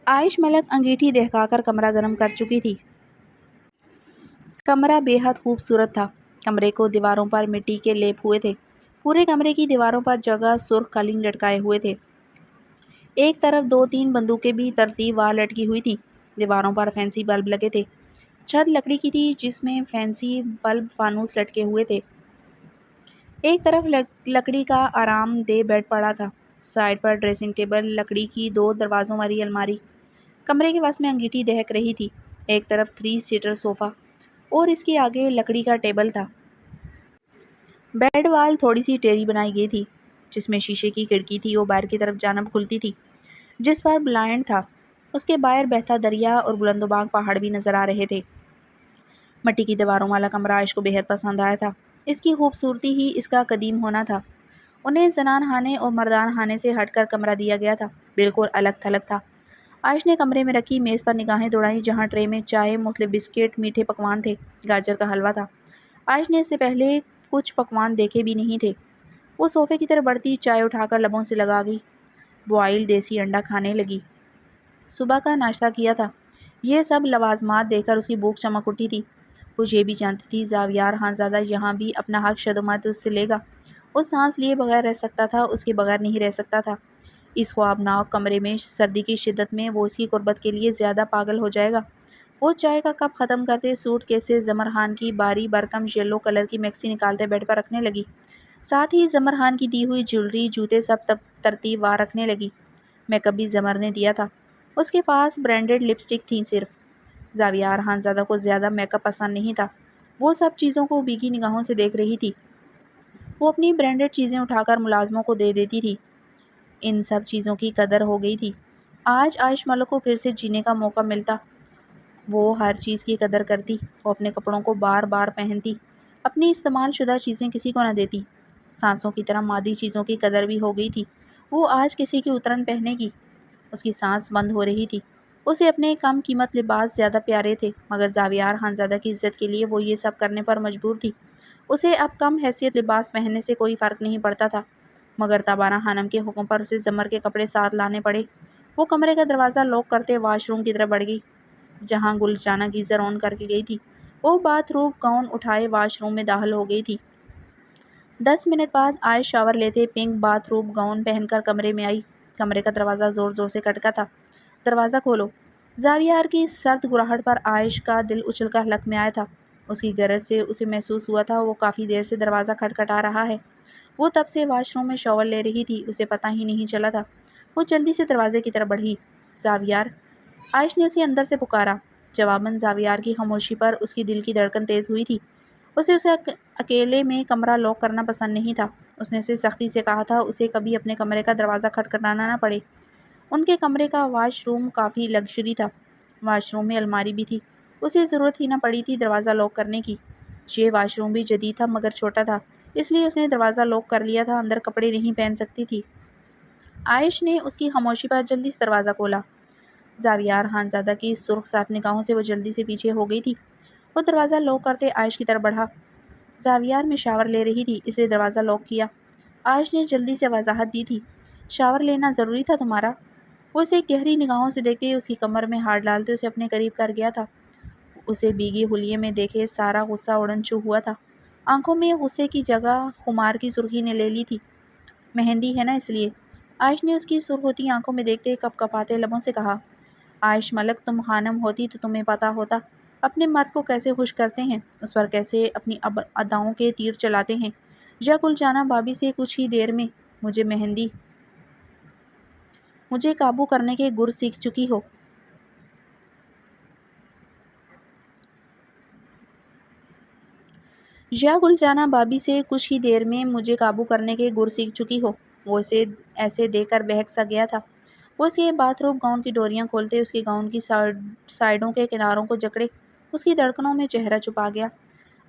عائش ملک انگیٹھی دہکا کر کمرہ گرم کر چکی تھی۔ کمرہ بے حد خوبصورت تھا۔ کمرے کو دیواروں پر مٹی کے لیپ ہوئے تھے، پورے کمرے کی دیواروں پر جگہ سرخ قالین لٹکائے ہوئے تھے۔ ایک طرف 2-3 بندوقیں بھی ترتیب وار لٹکی ہوئی تھیں، دیواروں پر فینسی بلب لگے تھے۔ چھت لکڑی کی تھی جس میں فینسی بلب فانوس لٹکے ہوئے تھے۔ ایک طرف لکڑی کا آرام دہ بیڈ پڑا تھا، سائڈ پر ڈریسنگ ٹیبل، لکڑی کی 2 دروازوں والی الماری۔ کمرے کے وسط میں انگیٹھی دہک رہی تھی۔ ایک طرف 3 سیٹر صوفہ اور اس کے آگے لکڑی کا ٹیبل تھا۔ بیڈ وال تھوڑی سی ٹیڑھی بنائی گئی تھی جس میں شیشے کی کھڑکی تھی اور باہر کی طرف جانب کھلتی تھی جس پر بلائنڈ تھا۔ اس کے باہر بہتا دریا اور بلند و باغ پہاڑ بھی نظر آ رہے تھے۔ مٹی کی دیواروں والا کمرہ عائش کو بے حد پسند آیا تھا۔ اس کی خوبصورتی ہی اس کا قدیم ہونا تھا۔ انہیں زنان خانے اور مردان خانے سے ہٹ کر کمرہ دیا گیا تھا، بالکل الگ تھلگ تھا۔ عائش نے کمرے میں رکھی میز پر نگاہیں دوڑائیں جہاں ٹرے میں چائے، مختلف بسکٹ، میٹھے پکوان تھے، گاجر کا حلوہ تھا۔ عائش نے اس سے پہلے کچھ پکوان دیکھے بھی نہیں تھے۔ وہ صوفے کی طرف بڑھتی چائے اٹھا کر لبوں سے لگا گئی، بوائل دیسی انڈا کھانے لگی۔ صبح کا ناشتہ کیا تھا۔ یہ سب لوازمات دیکھ کر اس کی بھوک چمک اٹھی تھی۔ وہ یہ بھی جانتی تھی زاویار خانزادہ یہاں بھی اپنا حق شدومت اس سے لے گا۔ وہ سانس لیے بغیر رہ سکتا تھا، اس کے بغیر نہیں رہ سکتا تھا۔ اس خوابناک کمرے میں سردی کی شدت میں وہ اس کی قربت کے لیے زیادہ پاگل ہو جائے گا۔ وہ چائے کا کپ ختم کرتے سوٹ کیس سے زمر خان کی بھاری بھرکم یلو کلر کی میکسی نکالتے بیڈ پر رکھنے لگی، ساتھ ہی زمر خان کی دی ہوئی جیولری، جوتے سب ترتیب وار رکھنے لگی۔ میک اپ بھی زمر نے دیا تھا، اس کے پاس برانڈڈ لپسٹک تھی صرف۔ زاویار خانزادہ کو زیادہ میک اپ پسند نہیں تھا، وہ سب چیزوں کو بھیگی نگاہوں سے دیکھ رہی تھی۔ وہ اپنی برانڈڈ چیزیں اٹھا کر ملازموں کو دے دیتی تھی۔ ان سب چیزوں کی قدر ہو گئی تھی۔ آج عائش ملک کو پھر سے جینے کا موقع ملتا، وہ ہر چیز کی قدر کرتی۔ وہ اپنے کپڑوں کو بار بار پہنتی، اپنی استعمال شدہ چیزیں کسی کو نہ دیتی۔ سانسوں کی طرح مادی چیزوں کی قدر بھی ہو گئی تھی۔ وہ آج کسی کی اترن پہنے گی، اس کی سانس بند ہو رہی تھی۔ اسے اپنے کم قیمت لباس زیادہ پیارے تھے مگر زاویار خانزادہ کی عزت کے لیے وہ یہ سب کرنے پر مجبور تھی۔ اسے اب کم حیثیت لباس پہننے سے کوئی فرق نہیں پڑتا تھا مگر تابانہ خانم کے حکم پر اسے زمر کے کپڑے ساتھ لانے پڑے۔ وہ کمرے کا دروازہ لاک کرتے واش روم کی طرف بڑھ گئی جہاں گل جانا گیزر آن کر کے گئی تھی۔ وہ باتھ روم گاؤن اٹھائے واش روم میں داخل ہو گئی تھی۔ 10 منٹ بعد عائش شاور لیتے پنک باتھ روم گاؤن پہن کر کمرے میں آئی۔ کمرے کا دروازہ زور زور سے کھٹکا تھا۔ دروازہ کھولو۔ زاویار کی سرد گراہٹ پر عائش کا دل اچھل کر حلق میں آیا تھا۔ اس کی غرض سے اسے محسوس ہوا تھا وہ کافی دیر سے دروازہ کھٹکھٹا رہا ہے۔ وہ تب سے واش روم میں شاور لے رہی تھی، اسے پتہ ہی نہیں چلا تھا۔ وہ جلدی سے دروازے کی طرف بڑھی۔ زاویار، عائش نے اسے اندر سے پکارا۔ جواباً زاویار کی خاموشی پر اس کی دل کی دھڑکن تیز ہوئی تھی۔ اسے اکیلے میں کمرہ لاک کرنا پسند نہیں تھا۔ اس نے اسے سختی سے کہا تھا اسے کبھی اپنے کمرے کا دروازہ کھٹکھٹانا نہ پڑے۔ ان کے کمرے کا واش روم کافی لگژری تھا، واش روم میں الماری بھی تھی، اسے ضرورت ہی نہ پڑی تھی دروازہ لاک کرنے کی۔ یہ واش روم بھی جدید تھا مگر چھوٹا تھا، اس لیے اس نے دروازہ لاک کر لیا تھا، اندر کپڑے نہیں پہن سکتی تھی۔ عائش نے اس کی خاموشی پر جلدی سے دروازہ کھولا۔ زاویار خانزادہ کی سرخ صاف نگاہوں سے وہ جلدی سے پیچھے ہو گئی تھی۔ وہ دروازہ لاک کرتے عائش کی طرف بڑھا۔ زاویار میں شاور لے رہی تھی اس لیے دروازہ لاک کیا۔ عائش نے جلدی سے وضاحت دی تھی، شاور لینا ضروری تھا تمہارا؟ وہ اسے گہری نگاہوں سے دیکھتے اس کی کمر میں ہاتھ ڈالتے اسے اپنے قریب کر گیا تھا۔ اسے بھیگی حلیے میں دیکھے سارا غصہ اڑن چھو ہوا تھا۔ آنکھوں میں غصے کی جگہ خمار کی سرخی نے لے لی تھی۔ مہندی ہے نا اس لیے؟ عائش نے اس کی سرخ ہوتی آنکھوں میں دیکھتے کپ کپاتے لبوں سے کہا۔ عائش ملک تم خانم ہوتی تو تمہیں پتا ہوتا اپنے مرد کو کیسے خوش کرتے ہیں، اس پر کیسے اپنی اداؤں کے تیر چلاتے ہیں۔ یا گلجانہ بھابھی سے کچھ ہی دیر میں مجھے قابو کرنے کے گر سیکھ چکی ہو۔ یا گلجانہ بھابھی سے کچھ ہی دیر میں مجھے قابو کرنے کے گر سیکھ چکی ہو۔ وہ اسے ایسے دیکھ کر بہک سا گیا تھا۔ وہ اس کے باتھ روب گاؤن کی ڈوریاں کھولتے اس کے گاؤن کی سائڈوں کے کناروں کو جکڑے اس کی دھڑکنوں میں چہرہ چھپا گیا۔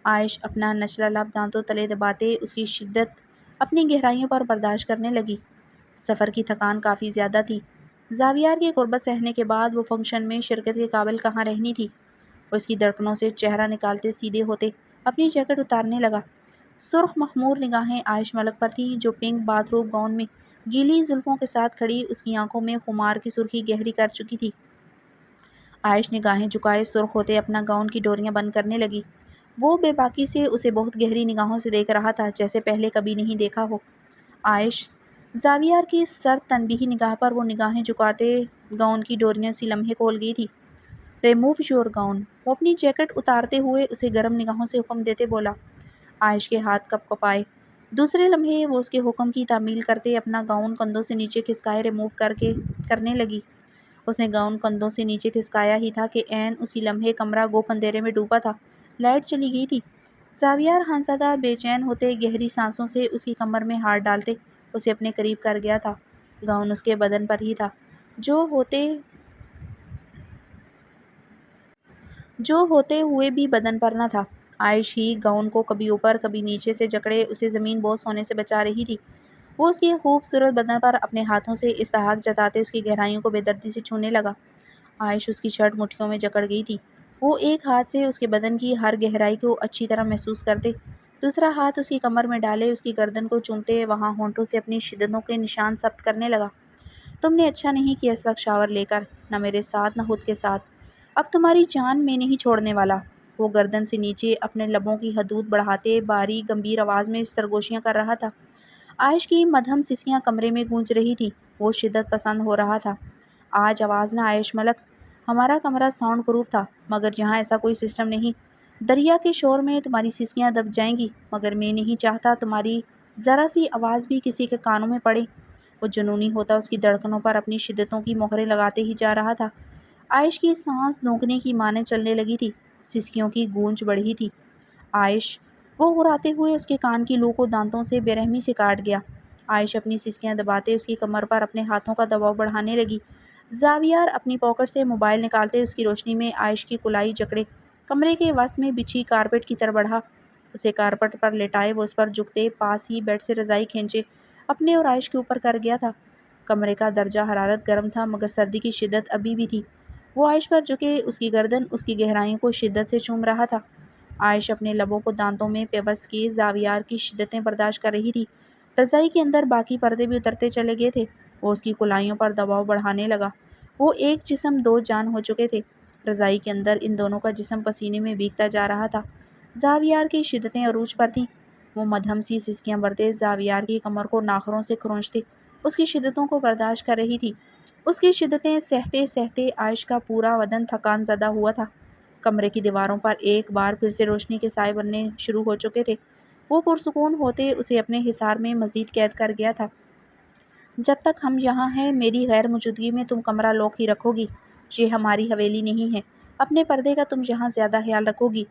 عائش اپنا نچلا لب دانتوں تلے دباتے اس کی شدت اپنی گہرائیوں پر برداشت کرنے لگی۔ سفر کی تھکان کافی زیادہ تھی۔ زاویار کی غربت سہنے کے بعد وہ فنکشن میں شرکت کے قابل کہاں رہنی تھی۔ وہ اس کی دھڑکنوں سے چہرہ نکالتے سیدھے ہوتے اپنی جیکٹ اتارنے لگا۔ سرخ مخمور نگاہیں عائش ملک پر تھیں جو پنک باتھ روب گاؤن میں گیلی زلفوں کے ساتھ کھڑی اس کی آنکھوں میں خمار کی سرخی گہری کر چکی تھی۔ عائش نگاہیں جھکائے سرخ ہوتے اپنا گاؤن کی ڈوریاں بند کرنے لگی۔ وہ بے باکی سے اسے بہت گہری نگاہوں سے دیکھ رہا تھا جیسے پہلے کبھی نہیں دیکھا ہو۔ عائش زاویار کی سر تنبیہی نگاہ پر وہ نگاہیں جھکاتے گاؤن کی ڈوریاں اسی لمحے کھول گئی تھی۔ ریموو یور گاؤن، وہ اپنی جیکٹ اتارتے ہوئے اسے گرم نگاہوں سے حکم دیتے بولا۔ عائش کے ہاتھ کپ کپائے۔ دوسرے لمحے وہ اس کے حکم کی تعمیل کرتے اپنا گاؤن کندھوں سے نیچے کھسکائے ریموو کرنے لگی۔ اس نے گاؤن کندھوں سے نیچے کھسکایا ہی تھا کہ عین اسی لمحے کمرہ گوپ اندھیرے میں ڈوبا تھا۔ لائٹ چلی گئی تھی۔ زاویار خانزادہ بے چین ہوتے گہری سانسوں سے اس کی کمر میں ہاتھ ڈالتے اسے اپنے قریب کر گیا تھا۔ گاؤن اس کے بدن پر ہی تھا جو ہوتے ہوئے بھی بدن پر نہ تھا۔ عائش ہی گاؤن کو کبھی اوپر کبھی نیچے سے جکڑے اسے زمین بوس ہونے سے بچا رہی تھی۔ وہ اس کے خوبصورت بدن پر اپنے ہاتھوں سے استحقاق جتاتے اس کی گہرائیوں کو بے دردی سے چھونے لگا۔ عائش اس کی شرٹ مٹھیوں میں جکڑ گئی تھی۔ وہ ایک ہاتھ سے اس کے بدن کی ہر گہرائی کو اچھی طرح محسوس کرتے، دوسرا ہاتھ اس کی کمر میں ڈالے اس کی گردن کو چومتے وہاں ہونٹوں سے اپنی شدتوں کے نشان ثبت کرنے لگا۔ تم نے اچھا نہیں کیا اس وقت شاور لے کر، نہ میرے ساتھ نہ خود کے ساتھ۔ اب تمہاری جان میں نہیں چھوڑنے والا۔ وہ گردن سے نیچے اپنے لبوں کی حدود بڑھاتے باریک گمبھیر آواز میں سرگوشیاں کر رہا تھا۔ عائش کی مدھم سسکیاں کمرے میں گونج رہی تھی۔ وہ شدت پسند ہو رہا تھا۔ آج آواز نہ عائش ملک، ہمارا کمرہ ساؤنڈ پروف تھا مگر یہاں ایسا کوئی سسٹم نہیں۔ دریا کے شور میں تمہاری سسکیاں دب جائیں گی مگر میں نہیں چاہتا تمہاری ذرا سی آواز بھی کسی کے کانوں میں پڑے۔ وہ جنونی ہوتا اس کی دھڑکنوں پر اپنی شدتوں کی مہریں لگاتے ہی جا رہا تھا۔ عائش کی سانس دونکنے کی مانند چلنے لگی تھی، سسکیوں کی گونج بڑھی تھی۔ عائش، وہ غراتے ہوئے اس کے کان کی لو کو دانتوں سے بے رحمی سے کاٹ گیا۔ عائش اپنی سسکیاں دباتے اس کی کمر پر اپنے ہاتھوں کا دباؤ بڑھانے لگی۔ زاویار اپنی پاکٹ سے موبائل نکالتے اس کی روشنی میں عائش کی کلائی جکڑے کمرے کے وسط میں بچھی کارپیٹ کی طرف بڑھا۔ اسے کارپیٹ پر لٹائے وہ اس پر جھکتے پاس ہی بیڈ سے رضائی کھینچے اپنے اور عائش کے اوپر کر گیا تھا۔ کمرے کا درجہ حرارت گرم تھا مگر سردی کی شدت ابھی بھی تھی۔ وہ عائش پر جھکے اس کی گردن اس کی گہرائیوں کو شدت سے چوم رہا تھا۔ عائش اپنے لبوں کو دانتوں میں پیوست کیے زاویار کی شدتیں برداشت کر رہی تھی۔ رضائی کے اندر باقی پردے بھی اترتے چلے گئے تھے۔ وہ اس کی کلائیوں پر دباؤ بڑھانے لگا۔ وہ ایک جسم دو جان ہو چکے تھے۔ رضائی کے اندر ان دونوں کا جسم پسینے میں بھیگتا جا رہا تھا۔ زاویار کی شدتیں عروج پر تھیں۔ وہ مدھم سی سسکیاں بھرتے زاویار کی کمر کو ناخنوں سے کھرونچتے اس کی شدتوں کو برداشت کر رہی تھی۔ اس کی شدتیں سہتے سہتے عائش کا پورا بدن تھکان زدہ ہوا تھا۔ کمرے کی دیواروں پر ایک بار پھر سے روشنی کے سائے بننے شروع ہو چکے تھے۔ وہ پرسکون ہوتے اسے اپنے حصار میں مزید قید کر گیا تھا۔ جب تک ہم یہاں ہیں میری غیر موجودگی میں تم کمرہ لاک ہی رکھو گی۔ یہ ہماری حویلی نہیں ہے۔ اپنے پردے کا تم یہاں زیادہ خیال رکھو گی۔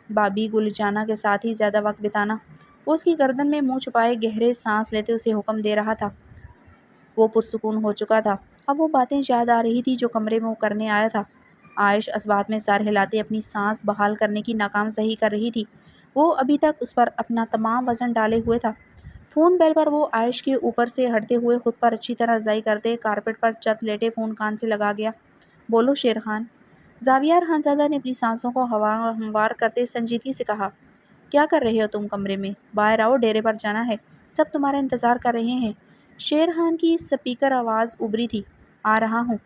بھابھی گلجانہ کے ساتھ ہی زیادہ وقت بتانا۔ وہ اس کی گردن میں منہ چھپائے گہرے سانس لیتے اسے حکم دے رہا تھا۔ وہ پرسکون ہو چکا تھا۔ اب وہ باتیں یاد آ رہی تھی جو کمرے میں وہ کرنے آیا تھا۔ عائش اسبات میں سر ہلاتے اپنی سانس بحال کرنے کی ناکام صحیح کر رہی تھی۔ وہ ابھی تک اس پر اپنا تمام وزن ڈالے ہوئے تھا۔ فون بیل پر وہ عائش کے اوپر سے ہٹتے ہوئے خود پر اچھی طرح رضائی کرتے کارپیٹ پر چت لیٹے فون کان سے لگا گیا۔ بولو شیر خان۔ زاویار خانزادہ نے اپنی سانسوں کو ہموار کرتے سنجیدگی سے کہا۔ کیا کر رہے ہو تم کمرے میں؟ باہر آؤ، ڈیرے پر جانا ہے، سب تمہارا انتظار کر رہے ہیں۔ شیر خان کی سپیکر آواز ابری تھی۔ آ رہا ہوں،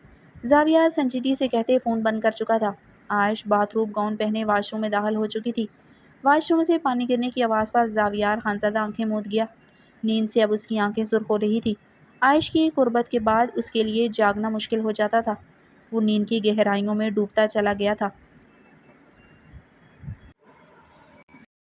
زاویار سنجیدگی سے کہتے فون بند کر چکا تھا۔ عائش باتھ روم گاؤن پہنے واش روم میں داخل ہو چکی تھی۔ واش روم سے پانی گرنے کی آواز پر زاویار خانزادہ آنکھیں موند گیا۔ نیند سے اب اس کی آنکھیں سرخ ہو رہی تھی۔ عائش کی قربت کے بعد اس کے لیے جاگنا مشکل ہو جاتا تھا۔ وہ نیند کی گہرائیوں میں ڈوبتا چلا گیا تھا۔